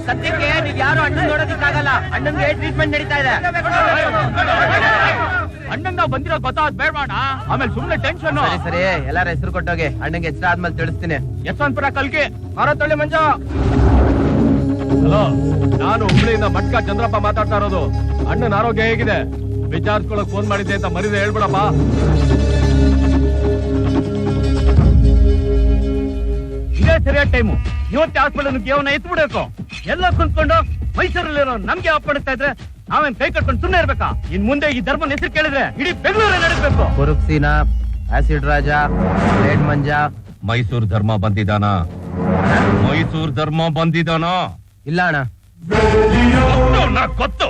ಸದ್ಯಕ್ಕೆ ನೀವ್ ಯಾರು ಅಣ್ಣ ನೋಡೋದಕ್ಕಾಗಲ್ಲ. ಅಣ್ಣಂಗೆ ಟ್ರೀಟ್ಮೆಂಟ್ ನಡೀತಾ ಇದೆ. ಅಣ್ಣಂಗ ಬಂದಿರೋ ಗೊತ್ತಾದ್ ಬೇಡವಾಣ, ಆಮೇಲೆ ಸುಮ್ನೆ ಟೆನ್ಷನ್. ಸರಿ ಎಲ್ಲಾರ ಹೆಸರು ಕೊಟ್ಟೋಗಿ, ಅಣ್ಣಂಗೆ ಎಚ್ಚರ ಆದ್ಮೇಲೆ ತಿಳಿಸ್ತೀನಿ. ಯಶವಂತಪುರ ಕಲ್ಕಿ ಮಾರತಳ್ಳಿ ಮಂಜ. ಹಲೋ, ನಾನು ಹುಬ್ಳಿಯಿಂದ ಮಟ್ಕ ಚಂದ್ರಪ್ಪ ಮಾತಾಡ್ತಾ ಇರೋದು. ಅಣ್ಣನ ಆರೋಗ್ಯ ಹೇಗಿದೆ ವಿಚಾರಿಸ್ಕೊಳಕ್ ಫೋನ್ ಮಾಡಿದ್ದೆ ಅಂತ ಮರಿದೆ ಹೇಳ್ಬಿಡಪ್ಪ. ಇದೇ ಸರಿಯಾದ ಟೈಮು. ಇವತ್ತೇ ಹಾಸ್ಪಿಟಲ್ ಅವನ್ನ ಎತ್ಬಿಡ್ಬೇಕು. ಎಲ್ಲ ಕುಂತ್ಕೊಂಡು ಮೈಸೂರಲ್ಲಿರೋ ನಮ್ಗೆ ಅಪ್ಪಡಿಸ್ತಾ ಇದ್ರೆ ನಾವೇನ್ ಕೈ ಕಟ್ಕೊಂಡು ಸುಮ್ಮನೆ ಇರ್ಬೇಕಾ? ಇನ್ ಮುಂದೆ ಈ ಧರ್ಮನ ಹೆಸರು ಕೇಳಿದ್ರೆ ಇಡೀ ಬೆಂಗಳೂರೇ ನಡೆಸಬೇಕು. ಕುರುಕ್ಸೀನ, ಆಸಿಡ್ ರಾಜ, ರೇಡ್ ಮಂಜ. ಮೈಸೂರು ಧರ್ಮ ಬಂದಿದಾನ? ಮೈಸೂರು ಧರ್ಮ ಬಂದಿದಾನ? ಇಲ್ಲ ಅಣ್ಣ, ಗೊತ್ತು.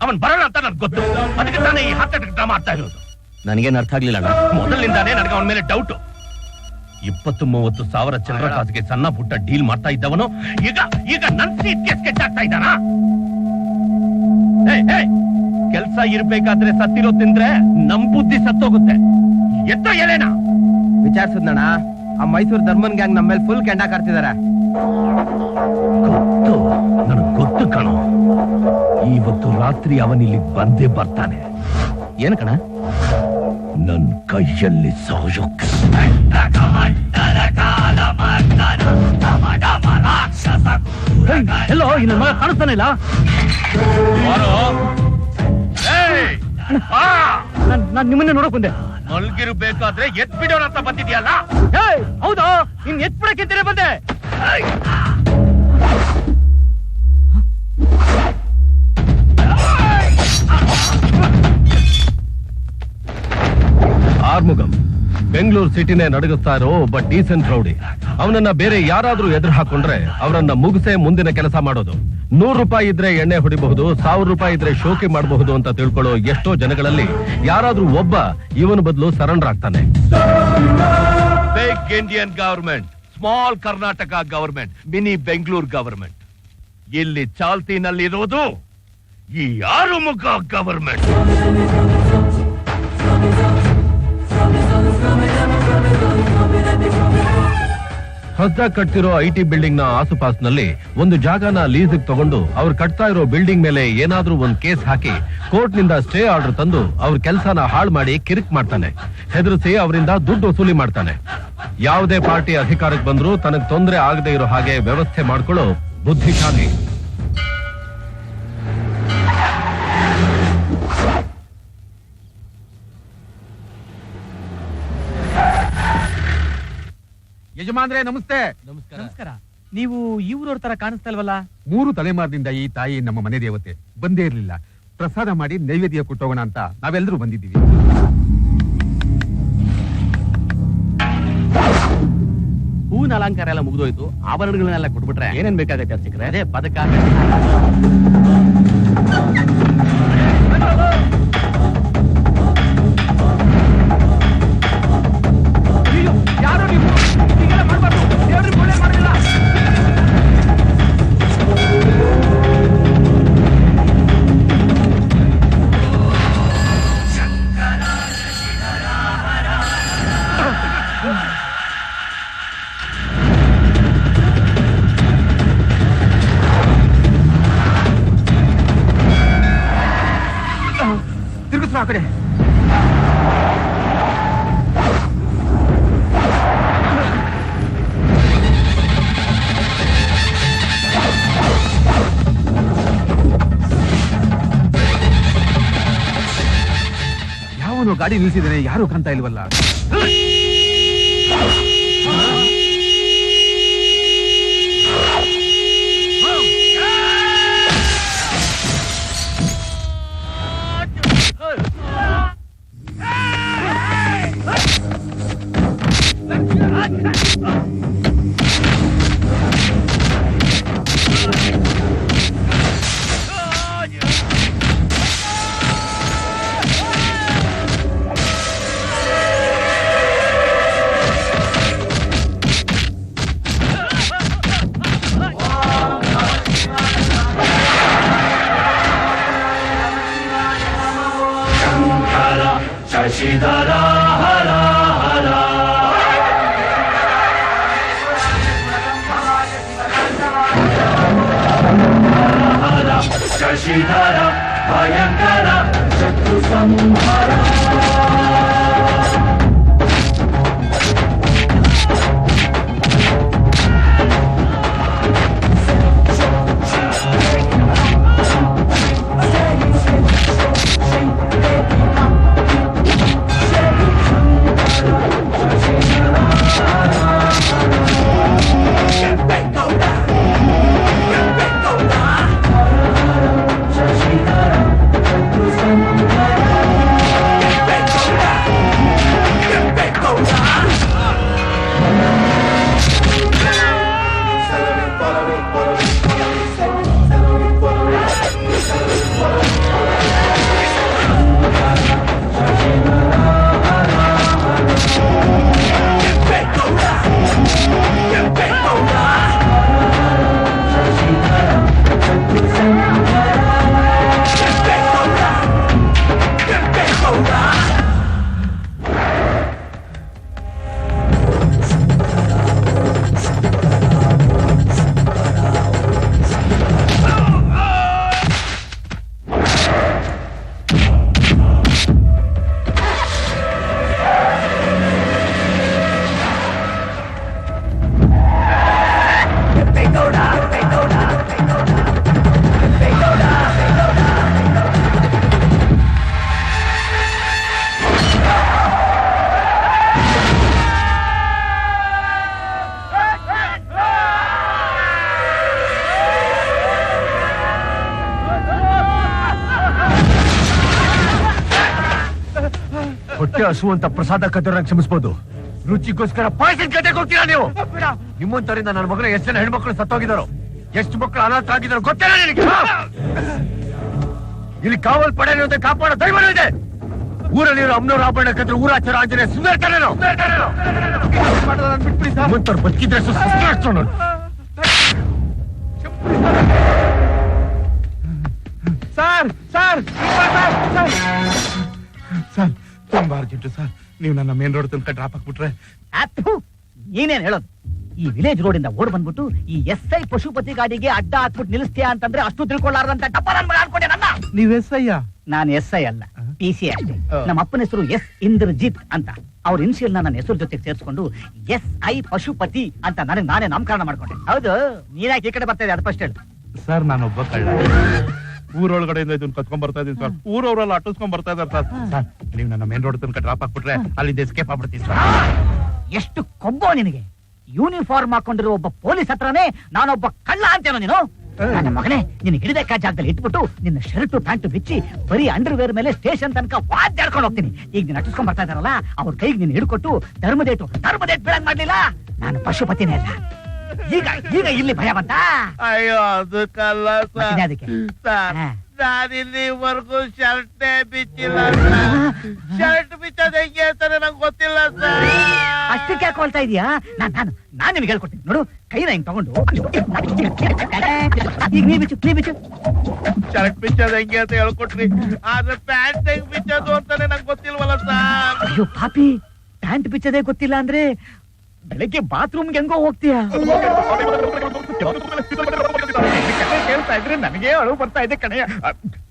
ಅವನ್ ಬರೋಣ ಅಂತ ನನ್ಗೆ ಗೊತ್ತು. ಅದಕ್ಕೆ ತಾನೇ ಈ ಹಾರ್ಟ್ ಅಟ್ಯಾಕ್ ಡ್ರಾಮಾ ಆಗ್ತಾ ಇರೋದು. ನನಗೇನು ಅರ್ಥ ಆಗ್ಲಿಲ್ಲ ಅಣ್ಣ. ಮೊದಲಿನಿಂದಾನೇ ನನಗೆ ಅವನ ಮೇಲೆ ಡೌಟ್. 20-30 ಸಾವಿರ ಚಿಲ್ಲರ ಕಾಸಿಗೆ ಸಣ್ಣ ಪುಟ್ಟ ಡೀಲ್ ಮಾಡ್ತಾ ಇದ್ದವನು ಈಗ ನನ್ ಸೀಟ್ಗೆ ಸ್ಕೆಚ್ ಆಗ್ತಾ ಇದ್ದಾನ. ಕೆಲ್ಸ ಇರ್ಬೇಕಾದ್ರೆ ಸತ್ತಿರೋ ತಿಂದ್ರೆ ನಮ್ ಬುದ್ಧಿ ಸತ್ತೋಗುತ್ತೆ. ಎತ್ತೋ ಎಲೆನಾ ವಿಚಾರಿಸಿದ್ನಣ್ಣ, ಆ ಮೈಸೂರು ಧರ್ಮನ್ ಗ್ಯಾಂಗ್ ನಮ್ಮ ಮೇಲೆ ಫುಲ್ ಕೆಂಡ ಕಾರ್ತಿದಾರೆ. ಗೊತ್ತು, ನನಗ್ ಗೊತ್ತು ಕಣೋ. ಇವತ್ತು ರಾತ್ರಿ ಅವನಿಲ್ಲಿ ಬಂದೇ ಬರ್ತಾನೆ. ಏನ್ ಕಣ? ನನ್ ಕೈಯಲ್ಲಿ ಸಾಯೋಕ್. ಎಲ್ಲೋ ಇನ್ನ ಮಗ ಕಾಣಿಸ್ತಾನೆ ಇಲ್ಲ. ನಾನ್ ನಿಮ್ಮನ್ನೇ ನೋಡಕ್ ಬಂದೆ. ಮಲ್ಗಿರ್ಬೇಕಾದ್ರೆ ಎತ್ ಬಿಡೋಣ ಅಂತ ಬಂದಿದ್ಯಲ್ಲ? ಹೌದಾ? ಇನ್ ಎತ್ ಬಿಡಕ್ಕಿಂತಲೇ ಬಂದೆ. ಆರ್ಮುಗಂ ಬೆಂಗಳೂರು ಸಿಟಿನೇ ನಡಗಿಸ್ತಾ ಇರೋ ಒಬ್ಬ ಡೀಸೆಂಟ್ ರೌಡಿ. ಅವನನ್ನ ಬೇರೆ ಯಾರಾದ್ರೂ ಎದುರು ಹಾಕೊಂಡ್ರೆ ಅವರನ್ನ ಮುಗಿಸೇ ಮುಂದಿನ ಕೆಲಸ ಮಾಡೋದು. 100 ರೂಪಾಯಿ ಇದ್ರೆ ಎಣ್ಣೆ ಹೊಡಿಬಹುದು, 1000 ರೂಪಾಯಿ ಇದ್ರೆ ಶೋಕಿ ಮಾಡಬಹುದು ಅಂತ ತಿಳ್ಕೊಳ್ಳೋ ಎಷ್ಟೋ ಜನಗಳಲ್ಲಿ ಯಾರಾದ್ರೂ ಒಬ್ಬ ಇವನ ಬದಲು ಸರೆಂಡರ್ ಆಗ್ತಾನೆ. Big Indian government, small Karnataka government, mini Bengaluru government. ಇಲ್ಲಿ ಚಾಲ್ತಿನಲ್ಲಿರೋದು ಈ ಆರುಮುಖ ಗವರ್ಮೆಂಟ್. ಹೊಸದಾಗಿ ಕಟ್ತಿರೋ IT ಬಿಲ್ಡಿಂಗ್ ನ ಆಸುಪಾಸಿನಲ್ಲಿ ಒಂದು ಜಾಗನ ಲೀಸ್ ತಗೊಂಡು ಅವ್ರು ಕಟ್ತಾ ಇರೋ ಬಿಲ್ಡಿಂಗ್ ಮೇಲೆ ಏನಾದ್ರೂ ಒಂದು ಕೇಸ್ ಹಾಕಿ ಕೋರ್ಟ್ ನಿಂದ ಸ್ಟೇ ಆರ್ಡರ್ ತಂದು ಅವ್ರ ಕೆಲಸನ ಹಾಳು ಮಾಡಿ ಕಿರಿಕ್ ಮಾಡ್ತಾನೆ. ಹೆದರಿಸಿ ಅವರಿಂದ ದುಡ್ಡು ವಸೂಲಿ ಮಾಡ್ತಾನೆ. ಯಾವುದೇ ಪಾರ್ಟಿ ಅಧಿಕಾರಕ್ಕೆ ಬಂದ್ರೂ ತನಗ್ ತೊಂದರೆ ಆಗದೆ ಇರೋ ಹಾಗೆ ವ್ಯವಸ್ಥೆ ಮಾಡ್ಕೊಳ್ಳೋ ಬುದ್ಧಿಶಾಲಿ. ಯಜಮಾನ್ರೆ ನಮಸ್ತೆ. ನಮಸ್ಕಾರ. ನೀವು ಈ ಊರವ್ರ ತರ ಕಾಣಿಸ್ತಾ ಇಲ್ವಲ್ಲ? 3 ತಲೆಮಾರಿನಿಂದ ಈ ತಾಯಿ ನಮ್ಮ ಮನೆ ದೇವತೆ. ಬಂದೇ ಇರ್ಲಿಲ್ಲ. ಪ್ರಸಾದ ಮಾಡಿ ನೈವೇದ್ಯ ಕೊಟ್ಟೋಗೋಣ ಅಂತ ನಾವೆಲ್ಲರೂ ಬಂದಿದ್ದೀವಿ. ಹೂವಿನ ಅಲಂಕಾರ ಎಲ್ಲ ಮುಗಿದೋಯ್ತು. ಆಭರಣಗಳನ್ನೆಲ್ಲ ಕೊಟ್ಬಿಟ್ರೆ ಏನೇನ್ ಬೇಕಾಗತ್ತೆ ಅರ್ಚಕ್ರೆ? ಅದೇ ಪದಕ. ಯಾರು ನೀವು ಹೀಗೆಲ್ಲ ಮಾಡ್ಬಾರ್ದು. ದೇವ್ರಿಗೆ ಒಳ್ಳೆ ಮಾಡಿಲ್ಲ. ತಿರುಗಿಸ್ರು ಆ ಕಡೆ. ಯಾವನು ಗಾಡಿ ನಿಲ್ಸಿದ್ದಾನೆ, ಯಾರು ಕಾಣ್ತಾ ಇಲ್ವಲ್ಲ. ಶಶಿಧರ ಹರ ಹರ ಶಶಿಧರ ಭಯಂಕರ ಶತ್ರು ಸಂಹಾರ ಹೊಟ್ಟೆ ಹಸು ಅಂತ ಪ್ರಸಾದ ಕದ್ದವ್ರನ್ನ ಕ್ಷಮಿಸಬಹುದು, ರುಚಿಗೋಸ್ಕರ ಪಾಯಸದ ಕತೆಗೆ ಹೋಗ್ತೀರಾ ನೀವು? ನಿಮ್ಮಂತವರಿಂದ ನನ್ನ ಮಗನ ಎಷ್ಟು ಜನ ಹೆಣ್ಮಕ್ಳು ಸತ್ತೋಗಿದಾರೋ, ಎಷ್ಟು ಮಕ್ಕಳು ಅನಾಥ ಆಗಿದಾರೋ ಗೊತ್ತಿಲ್ಲ ನಿನಗೆ? ಇಲ್ಲಿ ಕಾವಲ್ ಪಡೆ ಅಂತ ಕಾಪಾಡೋ ದೈವನೂ ಇದೆ. ಊರಲ್ಲಿರೋ ಅಮ್ಮನವ್ರ ಆಭರಣ ಕದ್ರೆ ಊರಾಚಾರ ಆಂಜನೇಯ ಸುಂದರತಾನೇನೋ ನಿಮ್ಮಂತವ್ರು ಬದುಕಿದ್ದಷ್ಟು ಸಸ್ತು. ಸರ್ ಸರ್ ಸರ್ ತುಂಬಾ ಅರ್ಜೆಂಟ್ ಸರ್. ನೀವು ನನ್ನ ಮೇನ್ ರೋಡ್ ತನಕ ಡ್ರಾಪ್ ಹಾಕ್ಬಿಟ್ರೆ. ನೀನೇನ್ ಹೇಳೋದು? ಈ ವಿಲೇಜ್ ರೋಡ್ ಇಂದ ಓಡ್ ಬಂದ್ಬಿಟ್ಟು ಈ SI ಪಶುಪತಿ ಗಾಡಿಗೆ ಅಡ್ಡ ಹಾಕ್ಬಿಟ್ಟು ನಿಲ್ಲಿಸ್ತೀಯಾ ಅಂತಂದ್ರೆ ಅಷ್ಟು ತಿಳ್ಕೊಳ್ಳಾರ್ದಂತ ಡಬ್ಬ ನನ್ ಮಗ ಅನ್ಕೊಂಡೆ ನನ್ನ. ನೀವ್ ಎಸ್ಐಯ? ನಾನು SI ಅಲ್ಲ, PC ಅಷ್ಟೇ. ನಮ್ಮ ಅಪ್ಪನ ಹೆಸರು S ಇಂದ್ರಜಿತ್ ಅಂತ. ಅವ್ರ ಇನ್ಶಿಯಲ್ ನನ್ನ ಹೆಸರು ಜೊತೆಗೆ ಸೇರಿಸ್ಕೊಂಡು SI ಪಶುಪತಿ ಅಂತ ನನಗೆ ನಾನೇ ನಾಮಕರಣ ಮಾಡ್ಕೊಂಡೆ. ಹೌದು, ನೀನಾಗಿ ಈ ಕಡೆ ಬರ್ತಾ ಇದೆ, ಅದು ಫಸ್ಟ್ ಹೇಳು. ಸರ್ ನಾನೊಬ್ಬ ಕಳ್ಳ. ಊರೊಳಗಡೆಯಿಂದ ಇದನ್ನ ಕತ್ಕೊಂಡ್ ಬರ್ತಾ ಇದೀನಿ ಸರ್. ಊರವರೆಲ್ಲ ಅಟ್ಟಿಸ್ಕೊಂಡ್ ಬರ್ತಾ ಇದಾರೆ ಸರ್. ಸರ್ ನೀವು ನನ್ನ ಮೇನ್ ರೋಡ್ ತನಕ ಡ್ರಾಪ್ ಹಾಕ್ಬಿಟ್ರೆ ಅಲ್ಲಿಂದ ಎಸ್ಕೇಪ್ ಆಗ್ಬಿಡ್ತೀನಿ ಸರ್. ಎಷ್ಟು ಕೊಬ್ಬೋ ನಿನಗೆ! ಯೂನಿಫಾರ್ಮ್ ಹಾಕೊಂಡಿರೋ ಒಬ್ಬ ಪೊಲೀಸ್ ಹತ್ರನೇ ನಾನೊಬ್ಬ ಕಳ್ಳ ಅಂತೇನೋ ನೀನು? ನನ್ನ ಮಗನೇ, ನಿನ್ ಹಿಡಿದಕ್ಕ ಜಾಗದಲ್ಲಿ ಇಟ್ಬಿಟ್ಟು ನಿನ್ನ ಶರ್ಟ್ ಪ್ಯಾಂಟ್ ಬಿಚ್ಚಿ ಬರೀ ಅಂಡರ್ವೇರ್ ಮೇಲೆ ಸ್ಟೇಷನ್ ತನಕ ವಾದ್ಯಾಡ್ಕೊಂಡು ಹೋಗ್ತೀನಿ. ಈಗ ನೀನ್ ಅಟ್ಟಿಸ್ಕೊಂಡ್ ಬರ್ತಾ ಇದಾರಲ್ಲ, ಅವ್ರ ಕೈಗೆ ನೀನ್ ಹಿಡ್ಕೊಟ್ಟು ಧರ್ಮದೇಟು ಬೀಳಂಗ್ ಮಾಡ್ಲಿಲ್ಲ. ನಾನು ಪಶುಪತಿನೇ ಅಲ್ಲ. ಈಗ ಈಗ ಇಲ್ಲಿ ಭಯ ಬಂತ? ಅಯ್ಯೋ ಅದಕ್ಕಲ್ಲ ಅದಕ್ಕೆ ನಾನಿಲ್ಲಿವರೆಗೂ ಶರ್ಟೇ ಬಿಚ್ಚಿಲ್ಲ ಸರ್. ಶರ್ಟ್ ಬಿಚ್ಚೋದು ಹೆಂಗೆ ಅಂತಾನೆ ನಂಗೆ ಗೊತ್ತಿಲ್ಲ ಸರ್. ಅಷ್ಟಕ್ಕೆ ಹಾಕೊಳ್ತಾ ಇದೀಯಾ? ನಾನ್ ನಿಮ್ಗೆ ಹೇಳ್ಕೊಡ್ತೀನಿ ನೋಡು. ಕೈನ ಹಿಂಗ್ ತಗೊಂಡು ಈಗ ನೀ ಬಿಚ್ಚು. ಶರ್ಟ್ ಬಿಚ್ಚೋದು ಹೆಂಗೆ ಅಂತ ಹೇಳ್ಕೊಟ್ರಿ, ಆದ್ರೆ ಪ್ಯಾಂಟ್ ಹೆಂಗ್ ಬಿಚ್ಚೋದು ಅಂತಾನೆ ನಂಗೆ ಗೊತ್ತಿಲ್ವಲ್ಲ ಸರ್. ಅಯ್ಯೋ ಪಾಪಿ, ಪ್ಯಾಂಟ್ ಬಿಚ್ಚೋದೇ ಗೊತ್ತಿಲ್ಲ ಅಂದ್ರೆ ಬೆಳಗ್ಗೆ ಬಾತ್ರೂಮ್ಗೆ ಹೆಂಗೋ ಹೋಗ್ತೀಯಾ? ಹೇಳ್ತಾ ಇದ್ರೆ ನನಗೆ ಅಳು ಬರ್ತಾ ಇದೆ ಕಣೆಯ.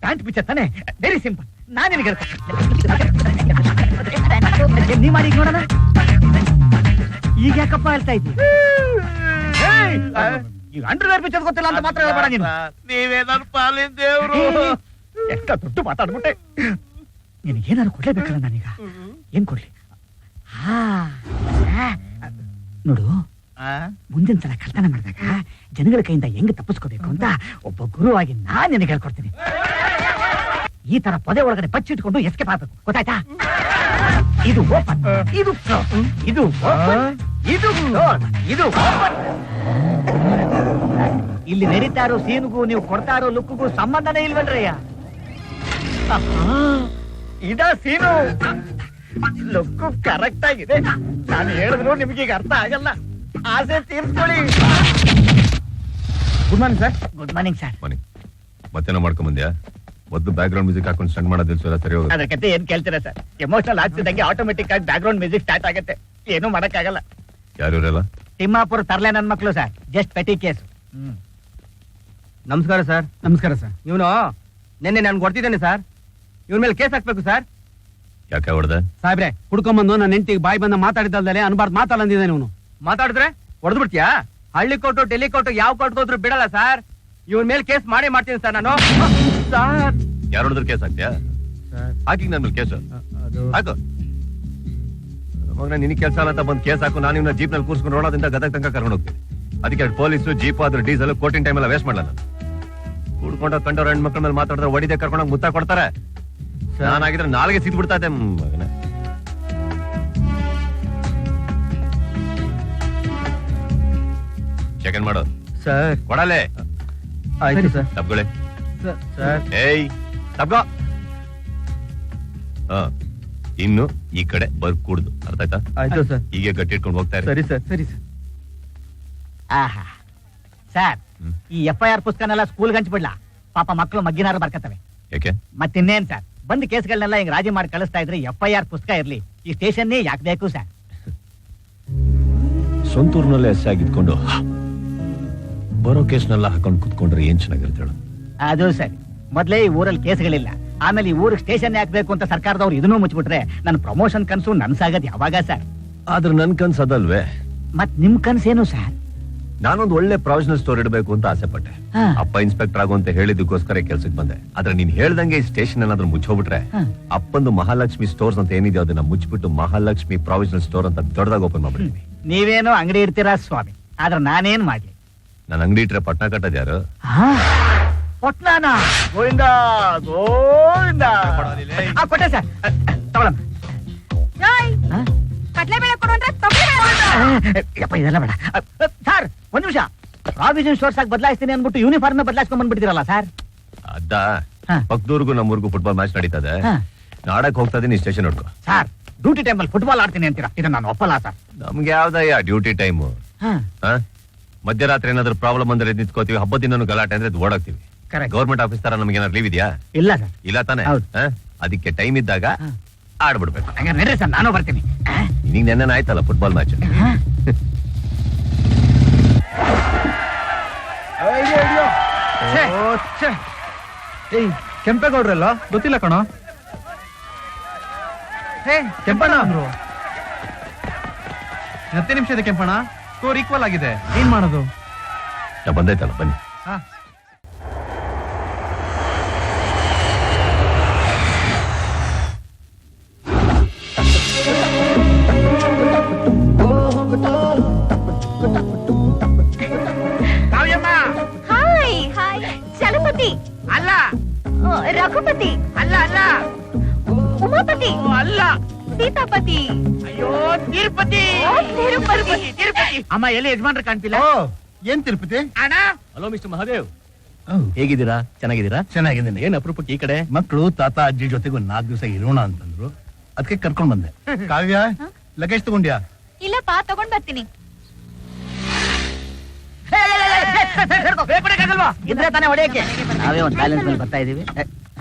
ಪ್ಯಾಂಟ್ ಬಿಚ್ಚ ತಾನೆ, ವೆರಿ ಸಿಂಪಲ್. ನಾನು ನಿನಗೆ ನೀ ಮಾಡಿ ನೋಡೋಣ. ಈಗ ಯಾಕಪ್ಪ ಹೇಳ್ತಾ ಇದ್ದೀವಿ? ಈಗ ಅಂಡರ್ವೇರ್ ಬಿಚ್ಚೋದು ಗೊತ್ತಿಲ್ಲ ಅಂತ ಮಾತ್ರ ಹೇಳ್ಬೇಡ ನೀನು. ನೀವೇ ನನ್ನ ಪಾಲಿನ ದೇವ್ರು. ಎಷ್ಟ ದುಡ್ಡು ಮಾತಾಡ್ಬಿಟ್ಟೆ. ನಿನಗೇನಾದ್ರು ಕೊಡ್ಲೇಬೇಕಲ್ಲ ನಾನೀಗ? ಏನ್ ಕೊಡ್ಲಿ? ನೋಡು, ಮುಂದಿನ ಸಲ ಕಳ್ತನ ಮಾಡಿದಾಗ ಜನಗಳ ಕೈಯಿಂದ ಹೆಂಗ್ ತಪ್ಪಿಸ್ಕೋಬೇಕು ಅಂತ ಒಬ್ಬ ಗುರುವಾಗಿ ನಾನ್ ನಿನಗೆ ಹೇಳ್ಕೊಡ್ತೀನಿ. ಈ ತರ ಪೊದೆ ಒಳಗಡೆ ಬಚ್ಚಿಟ್ಕೊಂಡು ಎಸ್ಕೇಪ್ ಆಗ್ಬೇಕು, ಗೊತ್ತಾಯ್ತಾ? ಇದು ಓಪನ್, ಇದು ಕ್ಲೋಸ್, ಇದು ಓಪನ್, ಇದು ಕ್ಲೋಸ್, ಇದು ಓಪನ್. ಇಲ್ಲಿ ನಡೀತಾ ಇರೋ ಸೀನ್ಗೂ ನೀವು ಕೊಡ್ತಾ ಇರೋ ಲುಕ್ಗೂ ಸಂಬಂಧನೇ ಇಲ್ವಲ್ರಯ್ಯ. ಇದ ಸೀನು, ಲುಕ್ಕು ಕರೆಕ್ಟ್ ಆಗಿದೆ. ನಾನು ಹೇಳಿದ್ರು ನಿಮ್ಗೆ ಈಗ ಅರ್ಥ ಆಗಲ್ಲ. ಆಸೆ ತೀರ್ಸ್ಕೊಳ್ಳಿ. Good morning sir. Good morning sir. ಮತ್ತೇನೋ ಮಾಡ್ಕೊಂಡ್ ಬಂದ್ಯಾ? ಮೊದಲು ಬ್ಯಾಕ್ ಗ್ರೌಂಡ್ ಮ್ಯೂಸಿಕ್ ಹಾಕೊಂಡು ಸ್ಟಂಟ್ ಮಾಡೋದಿಲ್ಲ, ಸರಿ ಹೋಗುತ್ತೆ. ಅದ್ರ ಕತೆ ಏನ್ ಕೇಳ್ತೀರಾ ಸರ್? ಎಮೋಷನಲ್ ಆಗ್ತಿದ್ದಂಗೆ ಆಟೋಮೆಟಿಕ್ ಆಗಿ ಬ್ಯಾಕ್ ಗ್ರೌಂಡ್ ಮ್ಯೂಸಿಕ್ ಸ್ಟಾರ್ಟ್ ಆಗುತ್ತೆ. ಏನು ಮಾಡಕ್ಕಾಗಲ್ಲ. ಯಾರು ಇವರೆಲ್ಲ? ತಿಮ್ಮಾಪುರ ತರ್ಲೆ ನನ್ ಮಕ್ಳು ಸರ್. Just petty case. ನಮಸ್ಕಾರ ಸರ್. ನಮಸ್ಕಾರ ಸರ್. ಇವನು ನಿನ್ನೆ ನಾನು ಕೊಡ್ತಿದ್ದೇನೆ ಸರ್. ಇವನ ಮೇಲೆ ಕೇಸ್ ಹಾಕ್ಬೇಕು ಸರ್. ಯಾಕೆ ಹೊಡೆದ? ಸಾಹೇಬ್ರೆ, ಹುಡ್ಕೊಂಬಂದು ನನ್ನ ಹೆಂಡತಿಗೆ ಬಾಯಿ ಬಂದ ಮಾತಾಡಿದ್ದಲ್ದಲೆ ಅನ್ಬಾರ್ದು ಮಾತಾಡಂದಿದ್ದಾನೆ ಇವನು. ಮಾತಾಡಿದ್ರೆ ಹೊಡೆದು ಬಿಡ್ತೀಯಾ? ಹಳ್ಳಿ ಕೋರ್ಟು, ಡೆಲ್ಲಿ ಕೋರ್ಟು, ಯಾವ ಕೋರ್ಟ್ ಹೋದ್ರು ಬಿಡಲ್ಲ ಸರ್. ಇವನ್ ಮೇಲೆ ಕೇಸ್ ಮಾಡೇ ಮಾಡ್ತೀನಿ ಸರ್ ನಾನು. ಸರ್ ಯಾರು ಹೊಡೆದ್ರೆ ಕೇಸ್ ಹಾಕ್ತೀಯಾ? ಹಾಕಿ ನನ್ನ ಮೇಲೆ ಕೇಸು ಹಾಕು. ಮಗನ ನಿನಗೆ ಕೆಲಸ ಅಲ್ಲ ಅಂತ ಬಂದು ಕೇಸ್ ಹಾಕು. ನಾನು ಇವನ್ನ ಜೀಪ್ ನಲ್ಲಿ ಕೂರ್ಸ್ಕೊಂಡು ರೋಡದಿಂದ ಗದಗ ತನಕ ಕರ್ಕೊಂಡು ಹೋಗ್ತೀನಿ. ಅದಕ್ಕೆ ಪೊಲೀಸು ಜೀಪ್ ಆದ್ರೂ ಡೀಸೆಲ್ ಕೋರ್ಟಿನ ಟೈಮ್ ಎಲ್ಲ ವೇಸ್ಟ್ ಮಾಡಲ್ಲ. ಕೂಡ್ಕೊಂಡ ಕಂಡವ್ರ ಹೆಣ್ಮಕ್ಳ ಮೇಲೆ ಮಾತಾಡಿದ್ರೆ ಒಡಿದೆ ಕರ್ಕೊಂಡೋಗಿ ಮುತ್ತ ಕೊಡ್ತಾರೆ. ನಾನಾಗಿದ್ರೆ ನಾಲ್ಗೆ ಸಿದ್ ಬಿಡ್ತಾ ಇದ್ದೆ ಮಗನ. ಸೆಕೆಂಡ್ ಮಾಡು ಸರ್. ಕೊಡಲೆ. ಆಯ್ತು ಸರ್. ತಪ್ಕೊಳ್ಳಿ. ಸರ್ ಏಯ್ ತಪ್ಕೋ. ಇನ್ನು ಈ ಕಡೆ ಬರ್ಕೂಡ್ದು, ಅರ್ಥ ಆಯ್ತಾ? ಆಯ್ತು ಸರ್. ಹೀಗೆ ಗಟ್ಟಿ ಇಟ್ಕೊಂಡು ಹೋಗ್ತಾ ಇರಿ. ಸರಿ ಸರ್. ಸರಿ ಸರ್. ಆಹಾ ಸರ್, ಈ FIR ಪುಸ್ತಕನೆಲ್ಲ ಸ್ಕೂಲ್ಗೆ ಹಂಚ್ಬಿಡ್ಲಾ? ಪಾಪ ಮಕ್ಕಳು ಮಗ್ಗಿನಾರು ಬರ್ಕತ್ತವೆ. ಯಾಕೆ? ಮತ್ತಿನ್ನೇನ್ ಸರ್, ಬಂದ್ ಕೇಸ್ಗಳನ್ನೆಲ್ಲ ಹಿಂಗ್ ರಾಜಿ ಮಾಡಿ ಕಳಿಸ್ತಾ ಇದ್ರೆ FIR ಪುಸ್ತಕ ಇರ್ಲಿ, ಈ ಸ್ಟೇಷನ್ನೇ ಯಾಕೆ ಬೇಕು ಸರ್? ಸ್ವಂತ ಊರ್ನಲ್ಲೇ ಎಸ್ ಆಗಿದ್ಕೊಂಡು ಬರೋ ಕೇಸ್ನೆಲ್ಲ ಹಾಕೊಂಡು ಕುತ್ಕೊಂಡ್ರೆ ಏನ್ ಚೆನ್ನಾಗಿರುತ್ತೆ ಹೇಳು? ಅದು ಸರಿ. ಮೊದ್ಲೇ ಈ ಊರಲ್ಲಿ ಕೇಸ್ಗಳಿಲ್ಲ, ಆಮೇಲೆ ಈ ಊರಿಗೆ ಸ್ಟೇಷನ್ ಹಾಕ್ಬೇಕು ಅಂತ ಸರ್ಕಾರದವ್ರು ಇದನ್ನೂ ಮುಚ್ಚಿಬಿಟ್ರೆ ನನ್ನ ಪ್ರಮೋಷನ್ ಕನ್ಸು ನನ್ಸಾಗದ್ ಯಾವಾಗ ಸರ್? ಆದ್ರೆ ನನ್ ಕನ್ಸ್ ಅದಲ್ವೇ. ಮತ್ ನಿಮ್ ಕನ್ಸೇನು ಸರ್? ನಾನೊಂದು ಒಳ್ಳೆ ಪ್ರೊವಿಷನಲ್ ಸ್ಟೋರ್ ಇಡಬೇಕು ಅಂತ ಆಸೆ ಪಟ್ಟೆ. ಹಾ. ಅಪ್ಪ ಇನ್ಸ್ಪೆಕ್ಟರ್ ಆಗು ಅಂತ ಹೇಳಿದಕ್ಕೋಸ್ಕರ ಕೆಲ್ಸಕ್ಕೆ ಬಂದೆ. ಆದ್ರೆ ನೀನ್ ಹೇಳ್ದಂಗೆ ಈ ಸ್ಟೇಷನ್ ಏನಾದ್ರೂ ಮುಚ್ಚೋಗ್ಬಿಟ್ರೆ ಹಾ. ಅಪ್ಪಂದು ಮಹಾಲಕ್ಷ್ಮಿ ಸ್ಟೋರ್ಸ್ ಅಂತ ಏನಿದೆ ಅದನ್ನ ಮುಚ್ಚಿಬಿಟ್ಟು ಮಹಾಲಕ್ಷ್ಮಿ ಪ್ರೊವಿಷನಲ್ ಸ್ಟೋರ್ ಅಂತ ದೊಡ್ಡದಾಗಿ ಓಪನ್ ಮಾಡ್ಬಿಡ್ತೀನಿ. ನೀವೇನೋ ಅಂಗಡಿ ಇಡ್ತೀರಾ ಸ್ವಾಮಿ, ಆದ್ರೆ ನಾನೇನ್ ಮಾಡ್ಲಿ? ನಾನು ಅಂಗಡಿ ಇಟ್ರೆ ಪಟ್ನ ಕಟ್ಟೋದು ಯಾರು? ಪಟ್ನಾನ ಗೋವಿಂದ ಗೋವಿಂದ. ಕೊಟ್ಟೆ ಸರ್, ತಗೊಳಮ್ಮ. ಕಡ್ಲೆಬೇಳೆ ಕೊಡು ಅಂದ್ರೆ ಯಪ್ಪ ಇದೆಲ್ಲ ಬೇಡ ಸರ್. ಒಂದ್ ನಿಮಿಷ, ಪ್ರಾವಿಷನ್ ಸ್ಟೋರ್ಸ್ ಆಗಿ ಬದಲಾಯಿಸ್ತೀನಿ ಅನ್ಬಿಟ್ಟು ಯೂನಿಫಾರ್ಮ್ ಬದಲಾಯಿಸ್ಕೊಂಡ್ ಬಂದ್ಬಿಡ್ತೀರಲ್ಲ ಸರ್? ಅದ್ದ ಹಾ. ಪಕ್ಕದೂರ್ಗು ನಮ್ಮೂರ್ಗು ಫುಟ್ಬಾಲ್ ಮ್ಯಾಚ್ ನಡೀತದೆ. ಹಾ. ನಾಡಕ್ ಹೋಗ್ತಾ ಇದೀನಿ, ಸ್ಟೇಷನ್ ನೋಡ್ಕೊ. ಸರ್, ಡ್ಯೂಟಿ ಟೈಮಲ್ಲಿ ಫುಟ್ಬಾಲ್ ಆಡ್ತೀನಿ ಅಂತೀರಾ? ಇದನ್ನ ನಾನು ಒಪ್ಪಲ್ಲ ಸರ್. ನಮ್ಗೆ ಯಾವ್ದಯ್ಯ ಡ್ಯೂಟಿ ಟೈಮು? ಮಧ್ಯರಾತ್ರಿ ಏನಾದ್ರು ಪ್ರಾಬ್ಲಮ್ ಅಂದ್ರೆ ನಿಂತ್ಕೋತೀವಿ, ಹಬ್ಬದಿಂದನೂ ಗಲಾಟೆ ಅಂದ್ರೆ ಓಡಾಕ್ತಿವಿ. ಕರೆಕ್ಟ್. ಗೌರ್ಮೆಂಟ್ ಆಫೀಸ್ ತರ ನಮ್ಗೆ ಏನಾದ್ರು ಲೀವ್ ಇದೆಯಾ? ಇಲ್ಲ ಸರ್. ಇಲ್ಲ ತಾನೆ? ಹೌದು. ಅದಕ್ಕೆ ಟೈಮ್ ಇದ್ದಾಗ ಆಡ್ಬಿಡ್ಬೇಕು. ಹಂಗಾರೆ ನಡ್ರಿ ಸರ್, ನಾನು ಬರ್ತೀನಿ. ನಿನಗೆ ನೆನ್ನೆ ಆಯ್ತಲ್ಲ ಫುಟ್ಬಾಲ್ ಮ್ಯಾಚ್. ಕೆಂಪೇಗೌಡ್ರಲ್ಲ ಗೊತ್ತಿಲ್ಲ ಕಣೋ. ಕೆಂಪಣ್ಣ ಅಂದ್ರು. 10 ನಿಮಿಷ ಇದೆ ಕೆಂಪಣ್ಣ, ಸ್ಕೋರ್ ಈಕ್ವಲ್ ಆಗಿದೆ. ಏನ್ ಮಾಡೋದು? ಬಂದೈತಲ್ಲ, ಬನ್ನಿ. Hi hi. ಚಲಪತಿ ಅಲ್ಲ, ರಘುಪತಿ ಅಲ್ಲ, ಅಲ್ಲ, ಉಮಾಪತಿ ಅಲ್ಲ, ಸೀತಾಪತಿ. ಅಯ್ಯೋ ತಿರುಪತಿ. ತಿರುಪತಿ. ಅಮ್ಮ ಎಲ್ಲಿ ಯಜಮಾನ್ರು ಕಾಣ್ತಿಲ್ಲ? ಏನ್ ತಿರುಪತಿ ಅಣ್ಣ. ಹಲೋ ಮಿಸ್ಟರ್ ಮಹಾದೇವ್, ಹೇಗಿದ್ದೀರಾ? ಚೆನ್ನಾಗಿದ್ದೀರಾ? ಚೆನ್ನಾಗಿದ್ದೀನಿ. ಏನ್ ಅಪರೂಪಕ್ಕೆ ಈ ಕಡೆ? ಮಕ್ಕಳು ತಾತ ಅಜ್ಜಿ ಜೊತೆಗೆ 1 4 ದಿವಸ ಇರೋಣ ಅಂತಂದ್ರು, ಅದಕ್ಕೆ ಕರ್ಕೊಂಡ್ ಬಂದೆ. ಕಾವ್ಯ, ಲಗೇಜ್ ತಗೊಂಡ್ಯಾ? ಇಲ್ಲಪ್ಪ, ತಗೊಂಡ್ ಬರ್ತೀನಿ. ಇದ್ರೆ ತಾನೇ ಹೊಡೆಯಕ್ಕೆ. ನಾವೇ ಒಂದ್ ಬ್ಯಾಲೆನ್ಸ್ ಮೇಲೆ ಬರ್ತಾ ಇದೀವಿ.